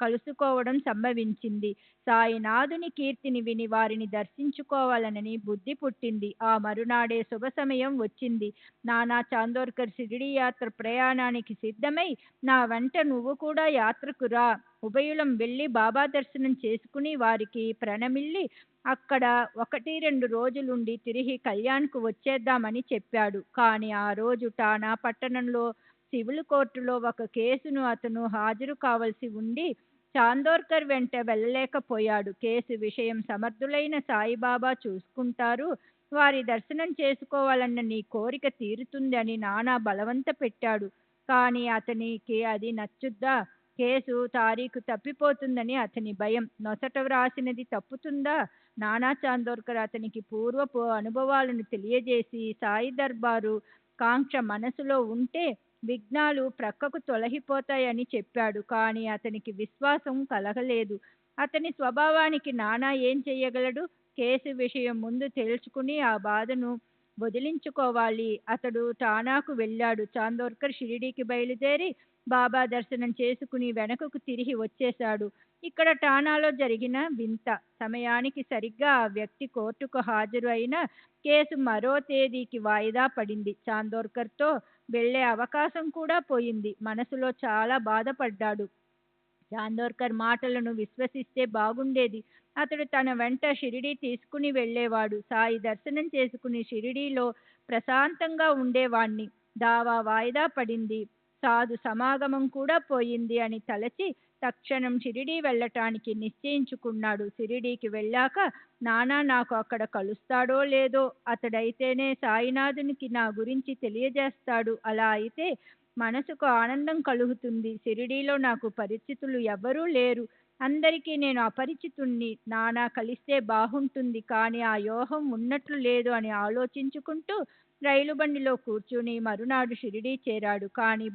కలుసుకోవడం సంభవించింది. సాయినాథుని కీర్తిని విని వారిని దర్శించుకోవాలనని బుద్ధి పుట్టింది. ఆ మరునాడే శుభ సమయం వచ్చింది. నానా చాందోర్కర్ షిరిడీ యాత్ర ప్రయాణానికి సిద్ధమై, నా వెంట నువ్వు కూడా యాత్రకు రా, ఉభయులం వెళ్ళి బాబా దర్శనం చేసుకుని వారికి ప్రణమిల్లి అక్కడ 1-2 రోజులుండి తిరిగి కళ్యాణ్కు వచ్చేద్దామని చెప్పాడు. కానీ ఆ రోజు టానా పట్టణంలో సివిల్ కోర్టులో ఒక కేసును అతను హాజరు కావలసి ఉండి చాందోర్కర్ వెంట వెళ్ళలేకపోయాడు. కేసు విషయం సమర్థులైన సాయిబాబా చూసుకుంటారు. వారి దర్శనం చేసుకోవాలన్న నీ కోరిక తీరుతుంది అని నానా బలవంత పెట్టాడు. కానీ అతనికి అది నచ్చుద్దా? కేసు తారీఖు తప్పిపోతుందని అతని భయం. నొసట వ్రాసినది తప్పుతుందా? నానా చాందోర్కర్ అతనికి పూర్వపు అనుభవాలను తెలియజేసి సాయి దర్బారు కాంక్ష మనసులో ఉంటే విఘ్నాలు ప్రక్కకు తొలగిపోతాయని చెప్పాడు. కానీ అతనికి విశ్వాసం కలగలేదు. అతని స్వభావానికి నానా ఏం చెయ్యగలడు? కేసు విషయం ముందు తెలుసుకుని ఆ బాధను వదిలించుకోవాలి. అతడు టానాకు వెళ్ళాడు. చాందోర్కర్ షిరిడీకి బయలుదేరి బాబా దర్శనం చేసుకుని వెనకకు తిరిగి వచ్చేశాడు. ఇక్కడ టానాలో జరిగిన వింత. సమయానికి సరిగ్గా ఆ వ్యక్తి కోర్టుకు హాజరు అయిన కేసు మరో తేదీకి వాయిదా పడింది. చాందోర్కర్తో వెళ్లే అవకాశం కూడా పోయింది. మనసులో చాలా బాధపడ్డాడు. చాందోర్కర్ మాటలను విశ్వసిస్తే బాగుండేది. అతడు తన వెంట షిరిడీ తీసుకుని వెళ్ళేవాడు. సాయి దర్శనం చేసుకుని షిరిడీలో ప్రశాంతంగా ఉండేవాణ్ణి. దావా వాయిదా పడింది. సాధు సమాగమం కూడా పోయింది అని తలచి తక్షణం షిరిడీ వెళ్ళటానికి నిశ్చయించుకున్నాడు. షిరిడీకి వెళ్ళాక నానా నాకు అక్కడ కలుస్తాడో లేదో, అతడైతేనే సాయినాథునికి నా గురించి తెలియజేస్తాడు. అలా అయితే మనసుకు ఆనందం కలుగుతుంది. షిరిడీలో నాకు పరిచితులు ఎవ్వరూ లేరు. అందరికీ నేను అపరిచితుణ్ణి. నానా కలిస్తే బాగుంటుంది, కానీ ఆ యోగం ఉన్నట్లు లేదు అని ఆలోచించుకుంటూ రైలు బండిలో కూర్చుని మరునాడు షిరిడీ చేరాడు. కానీ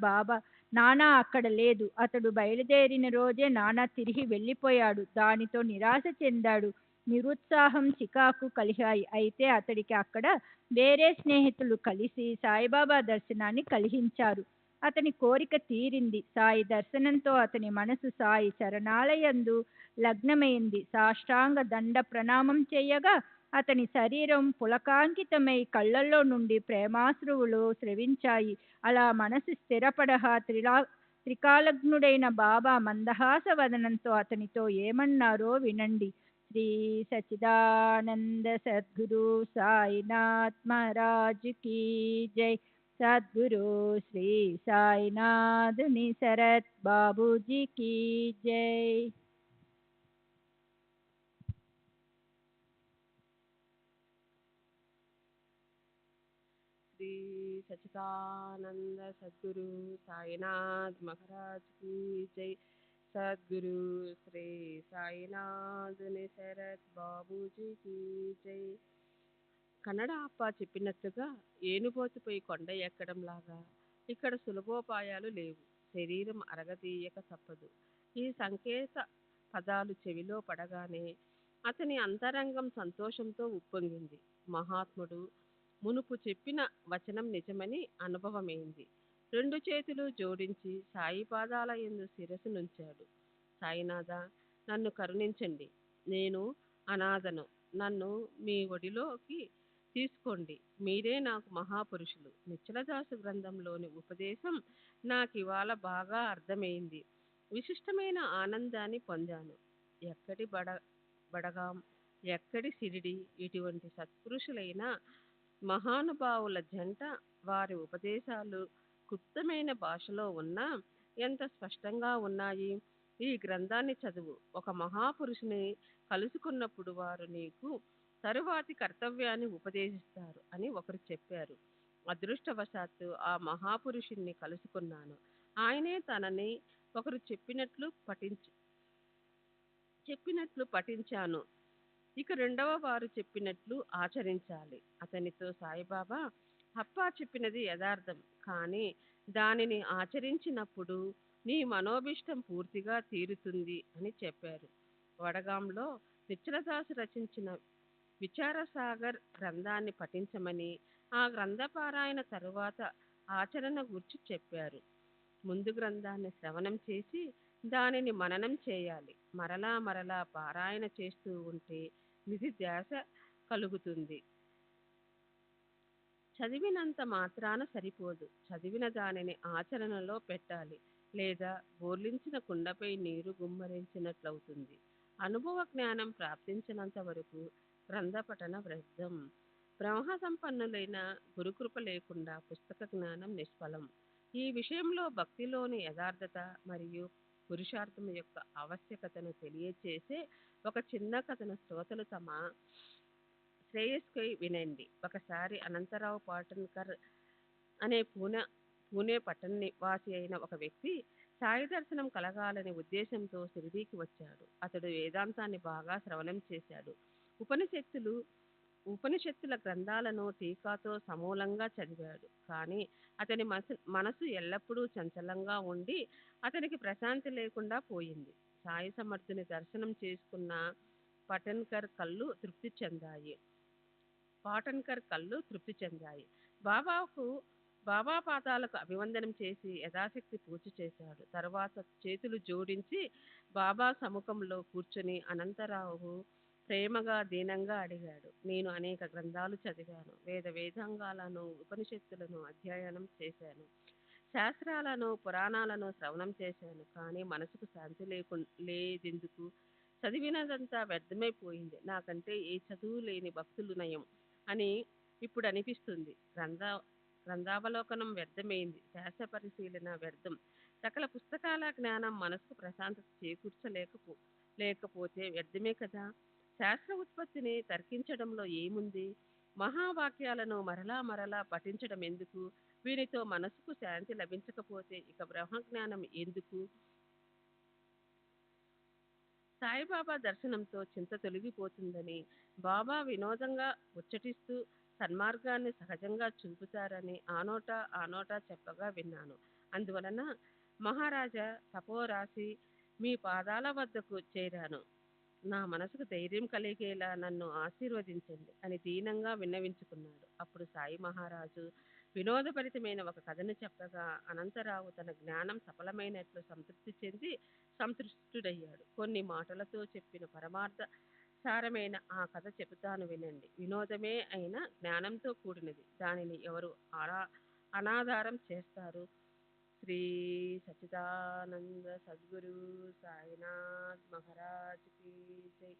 నానా అక్కడ లేదు. అతడు బయలుదేరిన రోజే నానా తిరిగి వెళ్ళిపోయాడు. దానితో నిరాశ చెందాడు. నిరుత్సాహం, చికాకు కలిగాయి. అయితే అతడికి అక్కడ వేరే స్నేహితులు కలిసి సాయిబాబా దర్శనాన్ని కలిగించారు. అతని కోరిక తీరింది. సాయి దర్శనంతో అతని మనసు సాయి చరణాలయందు లగ్నమైంది. సాష్టాంగ దండ ప్రణామం చేయగా అతని శరీరం పులకాంకితమై కళ్ళల్లో నుండి ప్రేమాశ్రువులు స్రవించాయి. అలా మనసు స్థిరపడగా త్రికాలజ్ఞుడైన బాబా మందహాస వదనంతో అతనితో ఏమన్నారో వినండి. శ్రీ సచిదానంద సద్గురు సాయినాథ్ మహారాజ్ కీ జై. సద్గురు శ్రీ సాయినాథుని శరత్ బాబూజీ కీ జై. శ్రీ సచిదానంద సద్గురు సాయినాథ్ మహారాజ్ కీ జై. సద్గురు శ్రీ సాయినాథుని శరత్ బాబూజీ కీ జై. కన్నడ అప్ప చెప్పినట్లుగా ఏనుబోతుపై కొండ ఎక్కడం లాగా ఇక్కడ సులభోపాయాలు లేవు. శరీరం అరగదీయక తప్పదు. ఈ సంకేత పదాలు చెవిలో పడగానే అతని అంతరంగం సంతోషంతో ఉప్పొంగింది. మహాత్ముడు మునుపు చెప్పిన వచనం నిజమని అనుభవమైంది. రెండు చేతులు జోడించి సాయి పాదాల యందు శిరస్సు నుంచాడు. సాయినాథ, నన్ను కరుణించండి. నేను అనాథను. నన్ను మీ ఒడిలోకి తీసుకోండి. మీరే నాకు మహాపురుషులు. నిశ్చలదాసు గ్రంథంలోని ఉపదేశం నాకివాళ బాగా అర్థమైంది. విశిష్టమైన ఆనందాన్ని పొందాను. ఎక్కడి బడగాం, ఎక్కడి సిరిడి, ఇటువంటి సత్పురుషులైన మహానుభావుల జంట వారి ఉపదేశాలు క్లుప్తమైన భాషలో ఉన్నా ఎంత స్పష్టంగా ఉన్నాయి. ఈ గ్రంథాన్ని చదువు. ఒక మహాపురుషుని కలుసుకున్నప్పుడు వారు నీకు తరువాతి కర్తవ్యాన్ని ఉపదేశిస్తారు అని ఒకరు చెప్పారు. అదృష్టవశాత్తు ఆ మహాపురుషుణ్ణి కలుసుకున్నాను. ఆయనే తనని ఒకరు చెప్పినట్లు పఠించాను. ఇక రెండవ వారు చెప్పినట్లు ఆచరించాలి. అతనితో సాయిబాబా, అప్పా చెప్పినది యథార్థం, కానీ దానిని ఆచరించినప్పుడు నీ మనోభిష్టం పూర్తిగా తీరుతుంది అని చెప్పారు. వడగాంలో నిశ్చలదాసు రచించిన విచారసాగర్ గ్రంథాన్ని పఠించమని, ఆ గ్రంథపారాయణ తరువాత ఆచరణ గురించి చెప్పారు. ముందు గ్రంథాన్ని శ్రవణం చేసి దానిని మననం చేయాలి. మరలా మరలా పారాయణ చేస్తూ ఉంటే నిధి ధ్యాస కలుగుతుంది. చదివినంత మాత్రాన సరిపోదు. చదివిన దానిని ఆచరణలో పెట్టాలి, లేదా బోర్లించిన కుండపై నీరు గుమ్మరించినట్లవుతుంది. అనుభవ జ్ఞానం ప్రాప్తించినంత వరకు గ్రంథ పఠన వ్యర్థం. బ్రహ్మ సంపన్నులైన గురుకృప లేకుండా పుస్తక జ్ఞానం నిష్ఫలం. ఈ విషయంలో భక్తిలోని యథార్థత మరియు పురుషార్థం యొక్క ఆవశ్యకతను తెలియచేసే ఒక చిన్న కథను శ్రోతలు తమ శ్రేయస్కై వినండి. ఒకసారి అనంతరావు పాటన్కర్ అనే పూణే పట్టణ నివాసి అయిన ఒక వ్యక్తి సాయి దర్శనం కలగాలనే ఉద్దేశంతో షిరిడీకి వచ్చాడు. అతడు వేదాంతాన్ని బాగా శ్రవణం చేశాడు. ఉపనిషత్తుల గ్రంథాలను టీకాతో సమూలంగా చదివాడు. కానీ అతని మనసు ఎల్లప్పుడూ చంచలంగా ఉండి అతనికి ప్రశాంతి లేకుండా పోయింది. సాయి సమర్థుని దర్శనం చేసుకున్న పాటన్కర్ కళ్ళు తృప్తి చెందాయి. బాబా పాదాలకు అభివందనం చేసి యథాశక్తి పూజ చేశాడు. తర్వాత చేతులు జోడించి బాబా సముఖంలో కూర్చుని అనంతరావు ప్రేమగా దీనంగా అడిగాడు. నేను అనేక గ్రంథాలు చదివాను. వేదాంగాలను, ఉపనిషత్తులను అధ్యయనం చేశాను. శాస్త్రాలను, పురాణాలను శ్రవణం చేశాను. కానీ మనసుకు శాంతి లేదెందుకు? చదివినదంతా వ్యర్థమైపోయింది. నాకంటే ఏ చదువు లేని భక్తులు నయం అని ఇప్పుడు అనిపిస్తుంది. గ్రంథావలోకనం వ్యర్థమైంది. శాస్త్ర పరిశీలన వ్యర్థం. సకల పుస్తకాల జ్ఞానం మనసుకు ప్రశాంతత లేకపోతే వ్యర్థమే కదా. శాస్త్ర ఉత్పత్తిని తర్కించడంలో ఏముంది? మహావాక్యాలను మరలా మరలా పఠించడం ఎందుకు? వీనితో మనసుకు శాంతి లభించకపోతే ఇక బ్రహ్మజ్ఞానం ఎందుకు? సాయిబాబా దర్శనంతో చింత తొలగిపోతుందని, బాబా వినోదంగా ముచ్చటిస్తూ సన్మార్గాన్ని సహజంగా చూపుతారని ఆ నోటా చెప్పగా విన్నాను. అందువలన మహారాజా తపోరాశి మీ పాదాల వద్దకు చేరాను. నా మనసుకు ధైర్యం కలిగేలా నన్ను ఆశీర్వదించండి అని దీనంగా విన్నవించుకున్నాడు. అప్పుడు సాయి మహారాజు వినోదభరితమైన ఒక కథను చెప్పగా అనంతరావు తన జ్ఞానం సఫలమైనట్లు సంతృప్తి చెంది సంతృష్టుడయ్యాడు. కొన్ని మాటలతో చెప్పిన పరమార్థ సారమైన ఆ కథ చెబుతాను వినండి. వినోదమే అయినా జ్ఞానంతో కూడినది. దానిని ఎవరు అనాధారం చేస్తారు? శ్రీ సచిదానంద సద్గురు సాయినాథ్ మహారాజ్ की जय।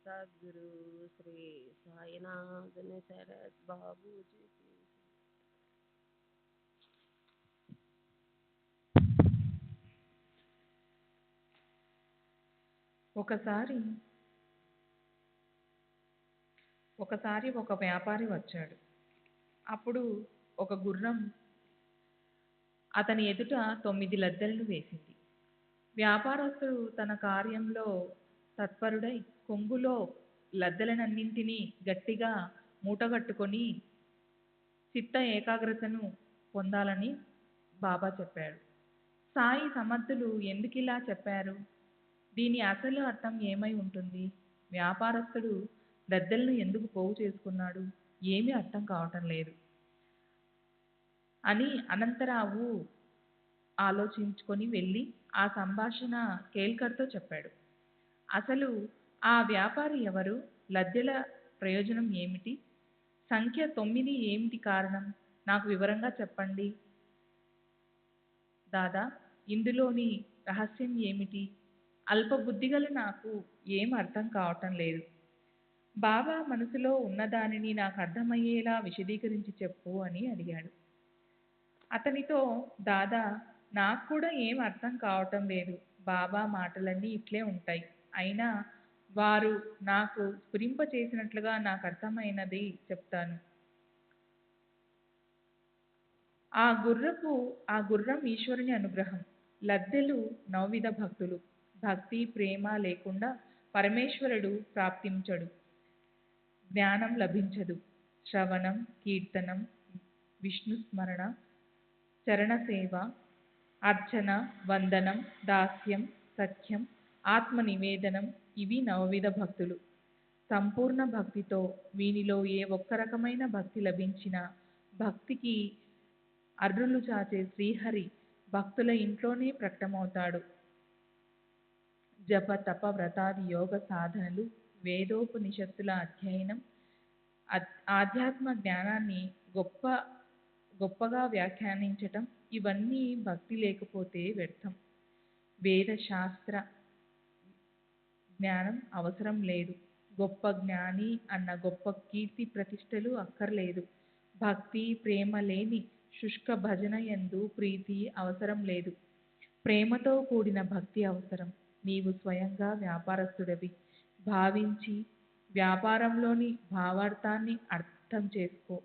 सद्गुरु श्री साईनाथ शरद बाबू जी की जय। ఒకసారి ఒక వ్యాపారి వచ్చాడు. అప్పుడు ఒక గుర్రం అతని ఎదుట 9 లద్దెలను వేసింది. వ్యాపారస్తుడు తన కార్యంలో తత్పరుడై కొంగులో లద్దెలనన్నింటినీ గట్టిగా మూటగట్టుకొని చిత్త ఏకాగ్రతను పొందాలని బాబా చెప్పాడు. సాయి సమర్థులు ఎందుకిలా చెప్పారు? దీని అసలు అర్థం ఏమై ఉంటుంది? వ్యాపారస్తుడు లద్దెలను ఎందుకు పోగు చేసుకున్నాడు? ఏమీ అర్థం కావటం లేదు అని అనంతరావు ఆలోచించుకొని వెళ్ళి ఆ సంభాషణ కేల్కర్తో చెప్పాడు. అసలు ఆ వ్యాపారి ఎవరు? లద్దెల ప్రయోజనం ఏమిటి? సంఖ్య 9 ఏమిటి కారణం? నాకు వివరంగా చెప్పండి దాదా. ఇందులోని రహస్యం ఏమిటి? అల్పబుద్ధిగల నాకు ఏం అర్థం కావటం లేదు. బాబా మనసులో ఉన్నదానిని నాకు అర్థమయ్యేలా విశదీకరించి చెప్పు అని అడిగాడు. అతనితో దాదా, నాకు కూడా ఏం అర్థం కావటం లేదు. బాబా మాటలన్నీ ఇట్లే ఉంటాయి. అయినా వారు నాకు స్ఫురింపచేసినట్లుగా నాకు అర్థమైనది చెప్తాను. ఆ గుర్రం ఈశ్వరుని అనుగ్రహం. లద్దెలు నవవిధ భక్తులు. భక్తి ప్రేమ లేకుండా పరమేశ్వరుడు ప్రాప్తించడు, జ్ఞానం లభించదు. శ్రవణం, కీర్తనం, విష్ణుస్మరణ, చరణసేవ, అర్చన, వందనం, దాస్యం, సఖ్యం, ఆత్మ నివేదనం ఇవి నవవిధ భక్తులు. సంపూర్ణ భక్తితో వీనిలో ఏ ఒక్క రకమైన భక్తి లభించినా భక్తికి అర్రులు చాచే శ్రీహరి భక్తుల ఇంట్లోనే ప్రకటమవుతాడు. జప తప వ్రతాది యోగ సాధనలు, వేదోపనిషత్తుల అధ్యయనం, ఆధ్యాత్మ జ్ఞానాన్ని గొప్పగా వ్యాఖ్యానించటం ఇవన్నీ భక్తి లేకపోతే వ్యర్థం. వేద శాస్త్ర జ్ఞానం అవసరం లేదు. గొప్ప జ్ఞాని అన్న గొప్ప కీర్తి ప్రతిష్టలు అక్కర్లేదు. భక్తి ప్రేమ లేని శుష్క భజన యందు ప్రీతి అవసరం లేదు. ప్రేమతో కూడిన భక్తి అవసరం. నీవు స్వయంగా వ్యాపారస్తుడవి భావించి వ్యాపారంలోని భావార్థాన్ని అర్థం చేసుకో.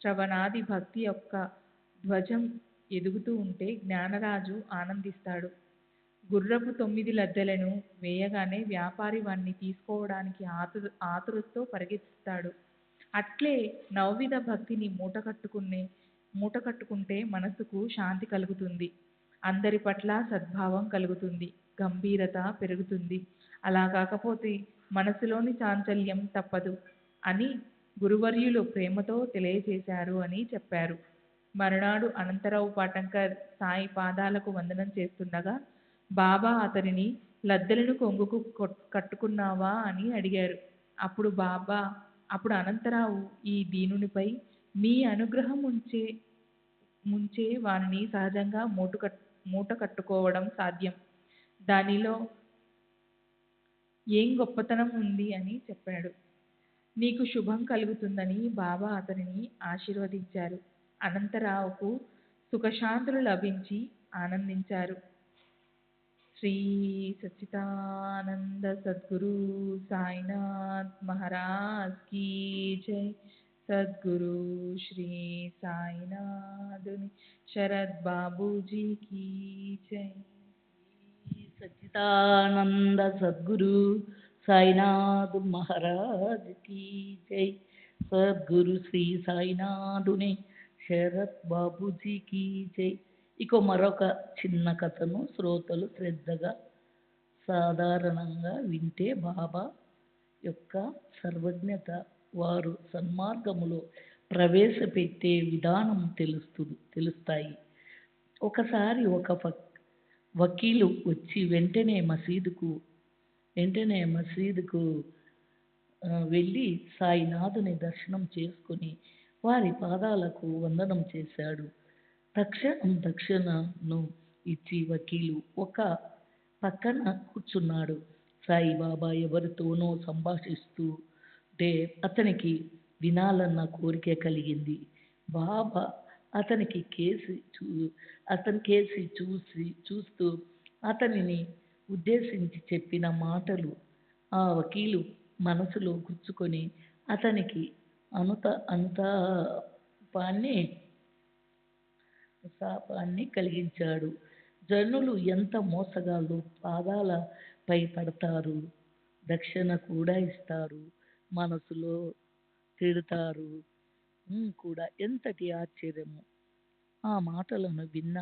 శ్రవణాది భక్తి యొక్క ధ్వజం ఎదుగుతూ ఉంటే జ్ఞానరాజు ఆనందిస్తాడు. గుర్రపు 9 లద్దెలను వేయగానే వ్యాపారి వాణ్ణి తీసుకోవడానికి ఆతురతో పరిగెత్తుతాడు. అట్లే నవవిధ భక్తిని మూటకట్టుకుంటే మనసుకు శాంతి కలుగుతుంది. అందరి పట్ల సద్భావం కలుగుతుంది. గంభీరత పెరుగుతుంది. అలా కాకపోతే మనసులోని చాంచల్యం తప్పదు అని గురువర్యులు ప్రేమతో తెలియజేశారు అని చెప్పారు. మరునాడు అనంతరావు పాటంకర్ సాయి పాదాలకు వందనం చేస్తుండగా బాబా అతనిని లద్దెలను కొంగుకు కట్టుకున్నావా అని అడిగారు. అప్పుడు అనంతరావు, ఈ దీనునిపై మీ అనుగ్రహం ముంచే వానిని సహజంగా మూట కట్టుకోవడం సాధ్యం. దానిలో ఏం గొప్పతనం ఉంది అని చెప్పాడు. నీకు శుభం కలుగుతుందని బాబా అతనిని ఆశీర్వదించారు. అనంతరావుకు సుఖశాంతులు లభించి ఆనందించారు. శ్రీ సచ్చిదానంద సద్గురు సాయినాథ్ మహారాజ్ కీ జై। సద్గురు శ్రీ సాయినాథ్ శరద్ బాబూజీ కీ జై। సచ్చిదానంద సద్గురు సాయినాథ్ మహారాజ్ కీ జై. సద్గురు శ్రీ సాయినాథుని శరత్ బాబుజీకి జై. ఇక మరొక చిన్న కథను శ్రోతలు శ్రద్ధగా సాధారణంగా వింటే బాబా యొక్క సర్వజ్ఞత, వారు సన్మార్గములో ప్రవేశపెట్టే విధానం తెలుస్తాయి. ఒకసారి ఒక వకీలు వచ్చి వెంటనే మసీదుకు వెళ్ళి సాయినాథుని దర్శనం చేసుకుని వారి పాదాలకు వందనం చేశాడు. తక్షణం దక్షిణను ఇచ్చి వకీలు ఒక పక్కన కూర్చున్నాడు. సాయిబాబా ఎవరితోనో సంభాషిస్తుంటే అతనికి వినాలన్న కోరిక కలిగింది. బాబా అతని కేసి చూస్తూ అతనిని ఉద్దేశించి చెప్పిన మాటలు ఆ వకీలు మనసులో గుచ్చుకొని అతనికి శాపాన్ని కలిగించాడు. జనులు ఎంత మోసగాళ్ళు, పాదాలపై పడతారు, దక్షిణ కూడా ఇస్తారు, మనసులో తిడతారు కూడా. ఎంతటి ఆశ్చర్యము! ఆ మాటలను విన్న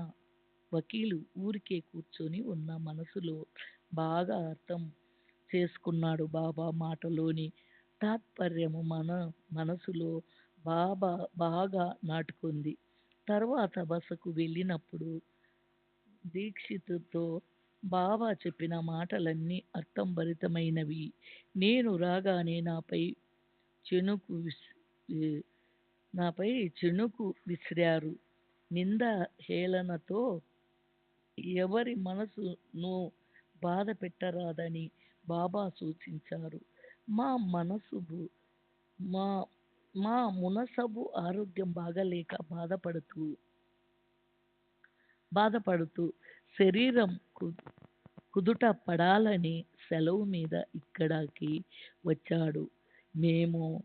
వకీలు ఊరికే కూర్చొని ఉన్న మనసులో బాగా అర్థం చేసుకున్నాడు. బాబా మాటలోని తాత్పర్యము మనసులో బాగా నాటుకుంది. తర్వాత బసకు వెళ్ళినప్పుడు దీక్షితుతో బాబా చెప్పిన మాటలన్నీ అర్థంభరితమైనవి. నేను రాగానే నాపై చెణుకు విసిరారు. నింద హేళనతో ఎవరి మనసును బాధ పెట్టరాదని బాబా సూచించారు. మా మునసబు ఆరోగ్యం బాగలేక బాధపడుతూ శరీరం కుదుట పడాలని సెలవు మీద ఇక్కడికి వచ్చాడు. మేము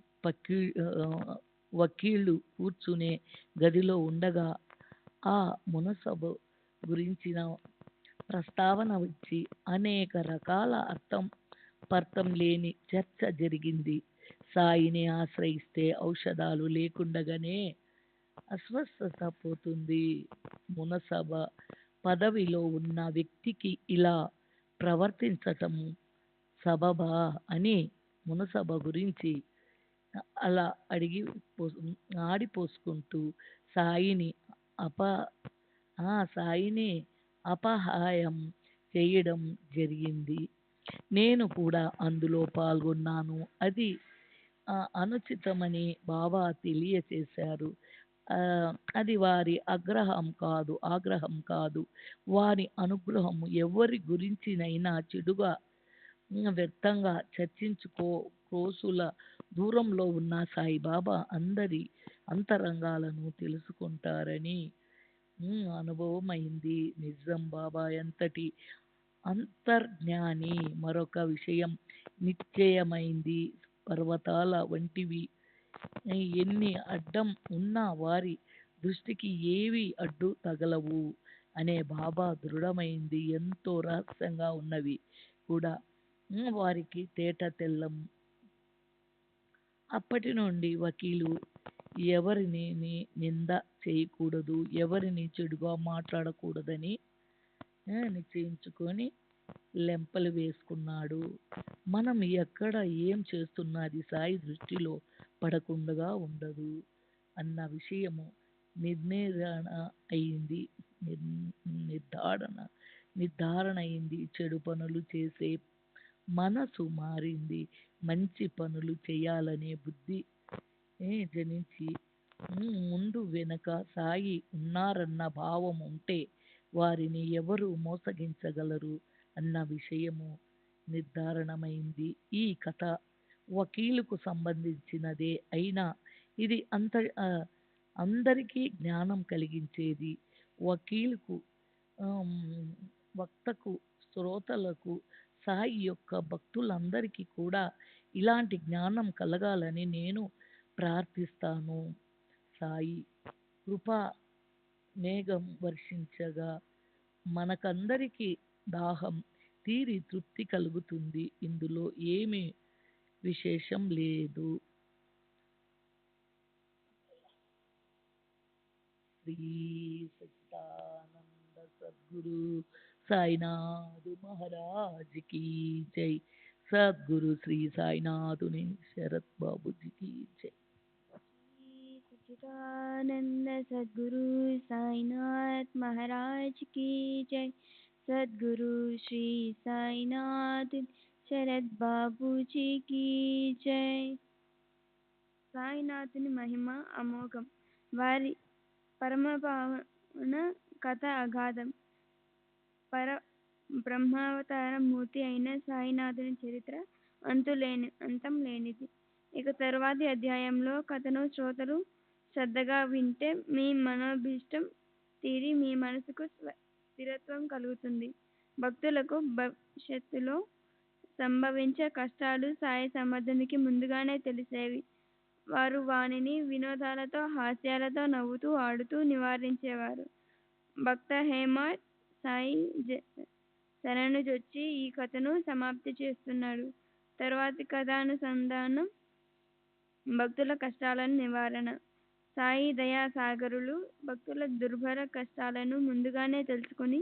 వకీళ్ళు కూర్చునే గదిలో ఉండగా ఆ మునసబు గురించిన ప్రస్తావన వచ్చి అనేక రకాల పర్థం లేని చర్చ జరిగింది. సాయిని ఆశ్రయిస్తే ఔషధాలు లేకుండగానే అస్వస్థత పోతుంది. మునసబ పదవిలో ఉన్న వ్యక్తికి ఇలా ప్రవర్తించటం సబబా అని మునసబ గురించి అలా ఆడిపోసుకుంటూ సాయిని అపహాయం చేయడం జరిగింది. నేను కూడా అందులో పాల్గొన్నాను. అది అనుచితమని బాబా తెలియచేశారు. అది వారి ఆగ్రహం కాదు, వారి అనుగ్రహం. ఎవరి గురించినైనా చెడుగా వ్యర్థంగా కోసుల దూరంలో ఉన్న సాయిబాబా అందరి అంతరంగాలను తెలుసుకుంటారని అనుభవమైంది. నిజం, బాబా ఎంతటి అంతర్జ్ఞాని. మరొక విషయం నిశ్చయమైంది. పర్వతాల వంటివి ఎన్ని అడ్డం ఉన్నా వారి దృష్టికి ఏవి అడ్డు తగలవు అనే బాబా దృఢమైంది. ఎంతో రహస్యంగా ఉన్నవి కూడా వారికి తేట తెల్లం. అప్పటి నుండి వకీలు ఎవరిని నింద చేయకూడదు, ఎవరిని చెడుగా మాట్లాడకూడదని నిశ్చయించుకొని లెంపలు వేసుకున్నాడు. మనం ఎక్కడ ఏం చేస్తున్నది సాయి దృష్టిలో పడకుండా ఉండదు అన్న విషయము నిర్ధారణ అయింది. చెడు పనులు చేసే మనసు మారింది. మంచి పనులు చేయాలనే బుద్ధి జనించి ముందు వెనక సాయి ఉన్నారన్న భావం ఉంటే వారిని ఎవరు మోసగించగలరు అన్న విషయము నిర్ధారణమైంది. ఈ కథ వకీలుకు సంబంధించినదే అయినా ఇది అందరికీ జ్ఞానం కలిగించేది. వకీలుకు, వక్తకు, శ్రోతలకు, సాయి యొక్క భక్తులందరికీ కూడా ఇలాంటి జ్ఞానం కలగాలని నేను ప్రార్థిస్తాను. సాయి కృపా మేఘం వర్షించగా మనకందరికీ దాహం తీరి తృప్తి కలుగుతుంది. ఇందులో ఏమీ విశేషం లేదు. శ్రీ సచ్చిదానంద సద్గురు సాయినాథ్ మహారాజ్ की जय. సద్గురు శ్రీ సాయినాథుని శరత్ బాబుజీకి జై. सच्चिदानंद सद्गुरु साईनाथ महाराज की जय. सद्गुरु श्री साईनाथ शरद बाबू जी की जय. సాయినాథుని మహిమ అమోఘం, వారి పరమపావన కథ అగాధం. బ్రహ్మావతార మూర్తి అయిన సాయినాథుని చరిత్ర అంతం లేనిది. ఇక తరువాతి అధ్యాయంలో కథను శ్రోతలు శ్రద్ధగా వింటే మీ మనోభీష్టం తీరి మీ మనసుకు స్థిరత్వం కలుగుతుంది. భక్తులకు భవిష్యత్తులో సంభవించే కష్టాలు సాయి సమర్థునికి ముందుగానే తెలిసేవి. వారు వానిని వినోదాలతో హాస్యాలతో నవ్వుతూ ఆడుతూ నివారించేవారు. భక్త హేమాడ్ సాయి శరణుజొచ్చి ఈ కథను సమాప్తి చేస్తున్నాడు. తరువాతి కథానుసంధానం భక్తుల కష్టాలను నివారణ. సాయి దయా సాగరులు భక్తుల దుర్భర కష్టాలను ముందుగానే తెలుసుకుని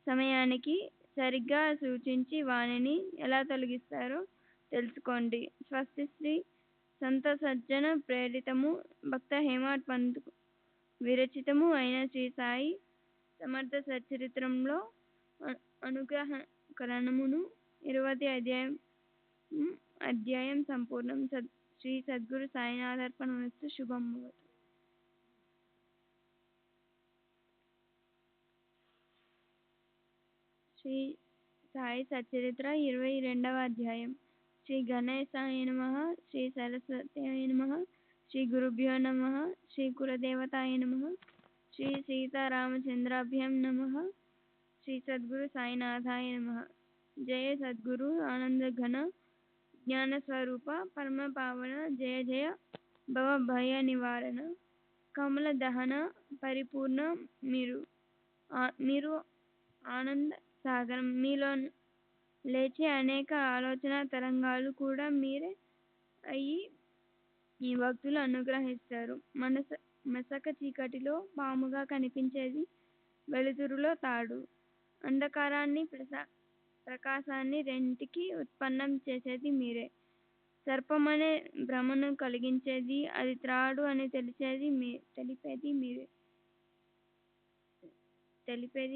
సమయానికి సరిగ్గా సూచించి వానిని ఎలా తొలగిస్తారో తెలుసుకోండి. స్వస్తి శ్రీ సంత సజ్జన ప్రేరితము భక్త హేమాడ్ పంత్ విరచితము అయిన శ్రీ సాయి సమర్థ సచ్చరిత్రంలో అనుగ్రహకరణమును 20వ అధ్యాయం సంపూర్ణం. శ్రీ సద్గురు సాయినాథార్పణమస్తు. శుభం భవతు. శ్రీ సాయి సచ్చరిత్ర 22వ అధ్యాయం. శ్రీ గణేశాయ నమః. శ్రీ సరస్వత్యాయ నమః. శ్రీ గురుభ్యో నమః. శ్రీ కులదేవతాయ నమః. శ్రీ సీతారామచంద్రాభ్యాం నమః. శ్రీ సద్గురు సాయినాథాయ నమః. జయ సద్గురు ఆనంద ఘన జ్ఞాన స్వరూప పరమ పావన జయ జయ భవ భయ నివారణ కమల దహన పరిపూర్ణ మీరు ఆనంద సాగరం. మీలో లేచే అనేక ఆలోచన తరంగాలు కూడా మీరే అయ్యి ఈ భక్తులు అనుగ్రహిస్తారు. మసక చీకటిలో పాముగా కనిపించేది వెలుతురులో తాడు. అంధకారాన్ని ప్రకాశాన్ని రెంటికి ఉత్పన్నం చేసేది మీరే. సర్పమనే భ్రమను కలిగించేది, అది త్రాడు అని తెలిపేది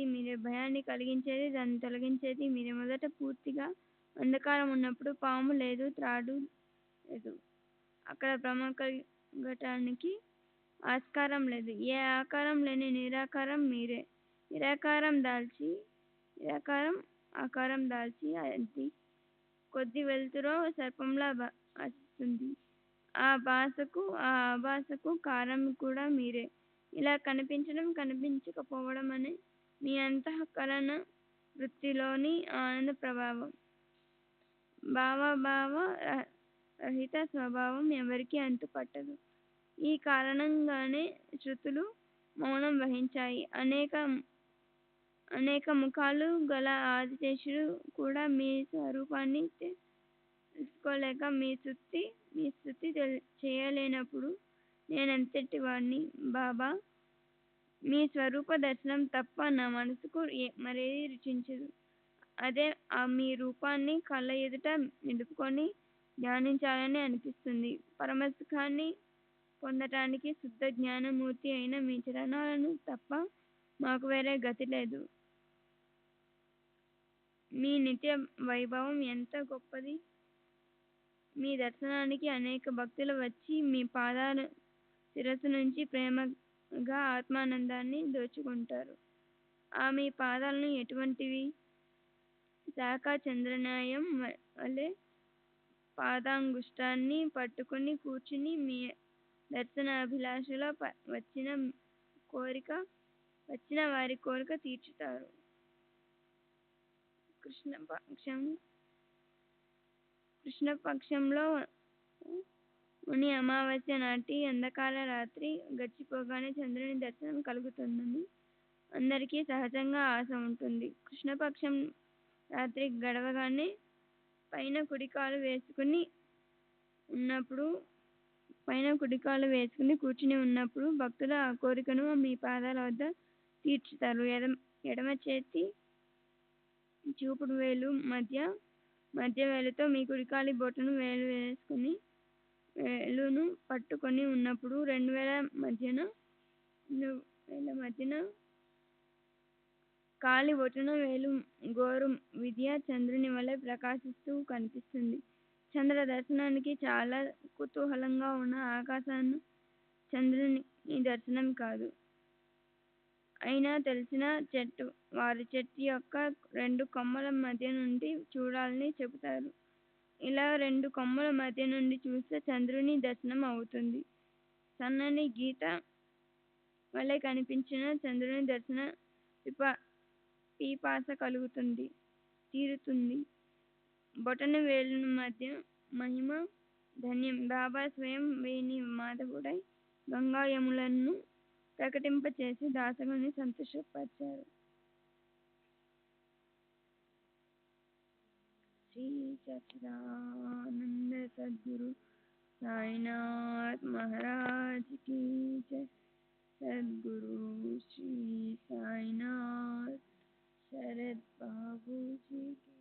మీరే. భయాన్ని కలిగించేది, దాన్ని తొలగించేది మీరే. మొదట పూర్తిగా అంధకారం ఉన్నప్పుడు పాము లేదు, త్రాడు లేదు. అక్కడ భ్రమ కలగటానికి ఆస్కారం లేదు. ఏ ఆకారం లేని నిరాకారం మీరే. నిరాకారం ఆకారం దాల్చి అది కొద్ది వెలుతురో సర్పంలా భాసిస్తుంది. ఆ ఆభాసకు కారణం కూడా మీరే. ఇలా కనిపించడం కనిపించకపోవడం అనే మీ అంతఃకరణ వృత్తిలోని ఆనంద ప్రభావం. భావ రహిత స్వభావం ఎవరికీ అంతుపట్టదు. ఈ కారణంగానే శృతులు మౌనం వహించాయి. అనేక ముఖాలు గల ఆదిశేషుడు కూడా మీ స్వరూపాన్ని తెలుసుకోలేక మీ స్తుతి చేయలేనప్పుడు నేనెంతటి వాడిని బాబా? మీ స్వరూప దర్శనం తప్ప నా మనసుకు మరేది రుచించదు. అదే మీ రూపాన్ని కళ్ళ ఎదుట నిలుపుకొని ధ్యానించాలని అనిపిస్తుంది. పరమసుఖాన్ని పొందటానికి శుద్ధ జ్ఞానమూర్తి అయిన మీ చరణాలను తప్ప మాకు వేరే గతి లేదు. మీ నిత్య వైభవం ఎంత గొప్పది! మీ దర్శనానికి అనేక భక్తులు వచ్చి మీ పాదాల శిరస్సు నుంచి ప్రేమగా ఆత్మానందాన్ని దోచుకుంటారు. మీ పాదాలను ఎటువంటివి? శాఖా చంద్రన్యాయం వలె పాదాంగుష్టాన్ని పట్టుకుని కూర్చుని మీ దర్శనాభిలాషలో వచ్చిన వారి కోరిక తీర్చుతారు. కృష్ణపక్షంలో ముని అమావాస్య నాటి అంధకార రాత్రి గడిచిపోగానే చంద్రుని దర్శనం కలుగుతుందని అందరికీ సహజంగా ఆశ ఉంటుంది. కృష్ణపక్షం రాత్రి గడవగానే పైన కుడికాలు వేసుకుని కూర్చుని ఉన్నప్పుడు భక్తులు ఆ కోరికను మీ పాదాల వద్ద తీర్చుతారు. ఎడమ చేతి చూపుడు వేలు మధ్య వేలుతో మీ కుడికాలి బొటను వేలు వేసుకుని వేలును పట్టుకొని ఉన్నప్పుడు రెండు వేల మధ్యన కాలి బొటన వేలు గోరు విద్య చంద్రుని వలె ప్రకాశిస్తూ కనిపిస్తుంది. చంద్ర దర్శనానికి చాలా కుతూహలంగా ఉన్న ఆకాశాన చంద్రుని దర్శనం కాదు. అయినా తెలిసిన వారి చెట్టు యొక్క రెండు కొమ్మల మధ్య నుండి చూడాలని చెబుతారు. ఇలా రెండు కొమ్మల మధ్య నుండి చూస్తే చంద్రుని దర్శనం అవుతుంది. సన్నని గీత వలె కనిపించిన చంద్రుని దర్శన పిపాస తీరుతుంది. బొటన వేలు మధ్య మహిమ ధన్యం. బాబా స్వయం వేణి మాధవుడై గంగా యములను ప్రకటింపచేసి దాసగుని సంతోషపరిచారు. శ్రీ సచ్చిదానంద సద్గురు సాయినాథ్ మహారాజ్ की जय. सद्गुरु श्री साईनाथ शरद बाबू जी की.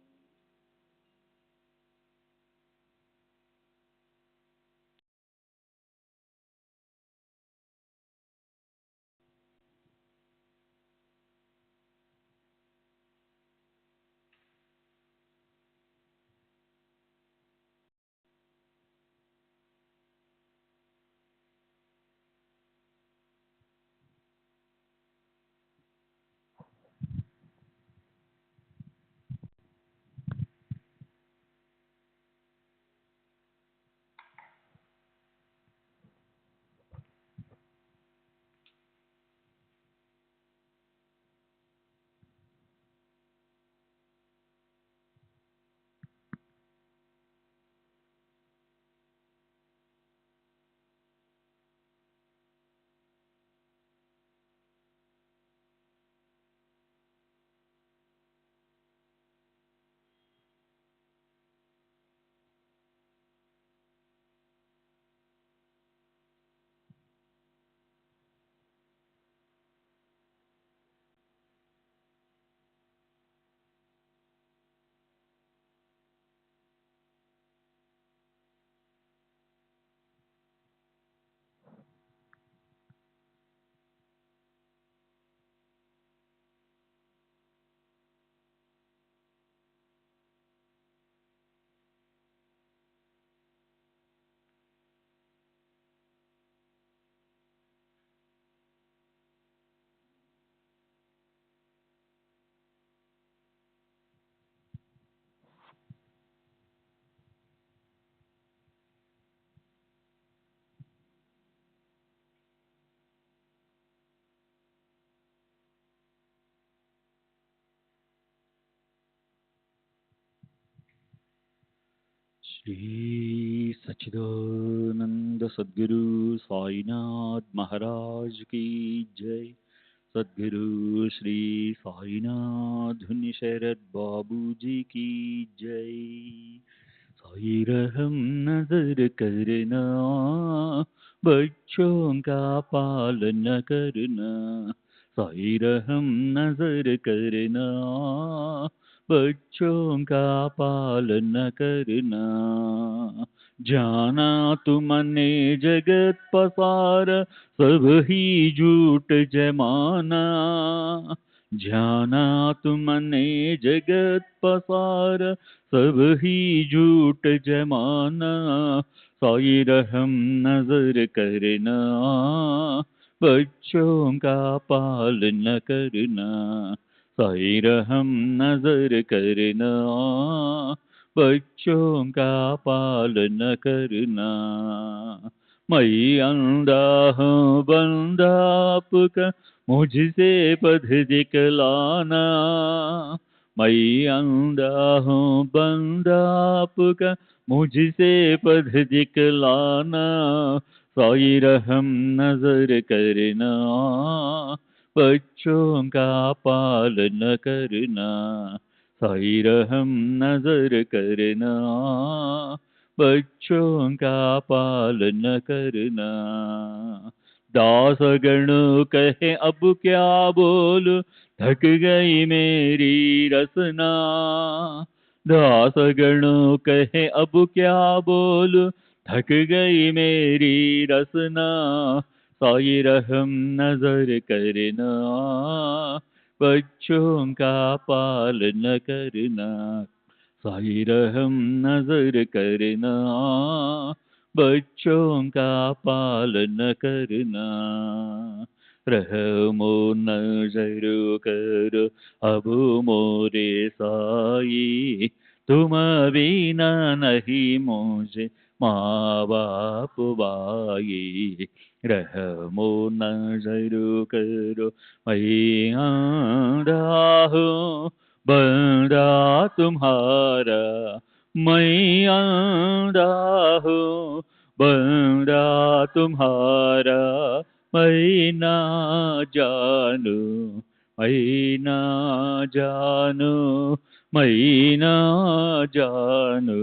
श्री सच्चिदानंद सद्गुरु साईनाथ महाराज की जय. सद्गुरु श्री साईनाथ शरद बाबू जी की जय. साई रहम नजर करना, बच्चों का पालन करना. साई रहम नजर करना, बच्चों का पालन करना. जाना तुमने जगत पसार, सब ही झूठ जमाना. जाना तुमने जगत पसार, सब ही झूठ जमाना. साई रहम नजर करना, बच्चों का पालन करना. साई रहम नजर करना, बच्चों का पालन करना. मैं अंधा हूँ बंदा आपका, मुझसे पथ दिखलाना. मैं अंधा हूँ बंदा आपका, मुझसे पथ दिखलाना. साई रहम नजर करना, बच्चों का पालन करना. साई रहम नजर करना, बच्चों का पालन करना। दास गण कहे अब क्या बोलूं, थक गई मेरी रसना। दास गण कहे अब क्या बोलूं, थक गई मेरी रसना। साई रहम नजर करना, बच्चों का पालन करना। साई रहम नजर करना, बच्चों का पालन करना। रहमो नजर करो अब मोरे साई, तुम बिना नहीं मुझे माँ बाप भाई। रहमो नजर करो मैं आंधा हूँ, बंदा तुम्हारा मैं आंधा हूँ, बंदा तुम्हारा मैं ना जानू, मैं ना जानू, मैं ना जानू।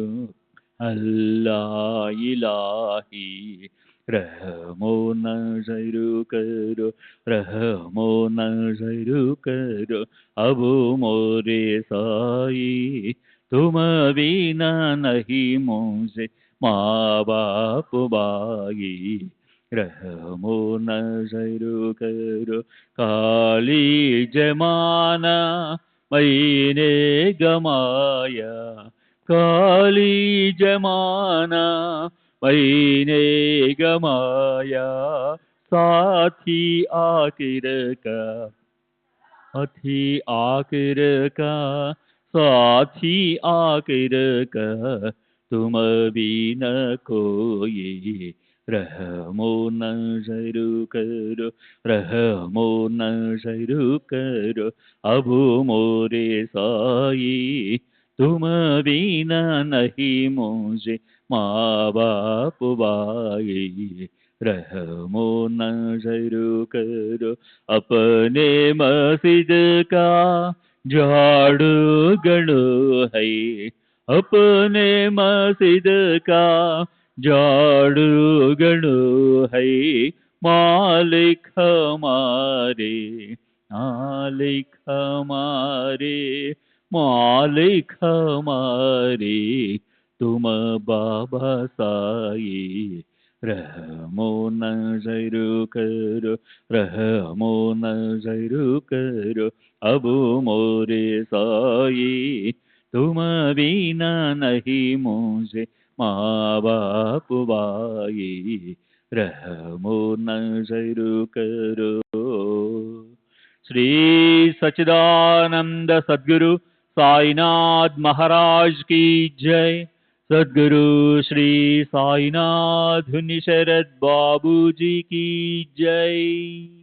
अल्लाह इलाही, रहमो नजर करो, रहमो नजर करो अब मोरे साई, तुम बिना नहीं मुझे माँ बाप भाई। रहमो नजर करो, काली जमाना मैंने गमाया, काली जमाना मैंने गमाया। साथी आखिर का, साथी आखिर का, साथी आखिर का, तुम भी न कोई। रहमो नजर करो, रहमो नजर करो अब मोरे साई, तुम बिना नहीं मुझे माँ बाप भाई। रहमो नजर करो अपने मस्जिद का झाड़ू गड़ो है, अपने मस्जिद का झाड़ू गड़ो है। मालिक हमारे, मालिक हमारे, मालिक हमारे, तुम बाबा साई। रहमो नजर करो, रहमो नजर करो अब मोरे साई, तुम बिना नहीं मुझे माँ बाप भाई। रहमो नजर करो। श्री सच्चिदानंद सद्गुरु साईनाथ महाराज की जय। सद्गुरु श्री साईनाथ निशरद बाबू जी की जय।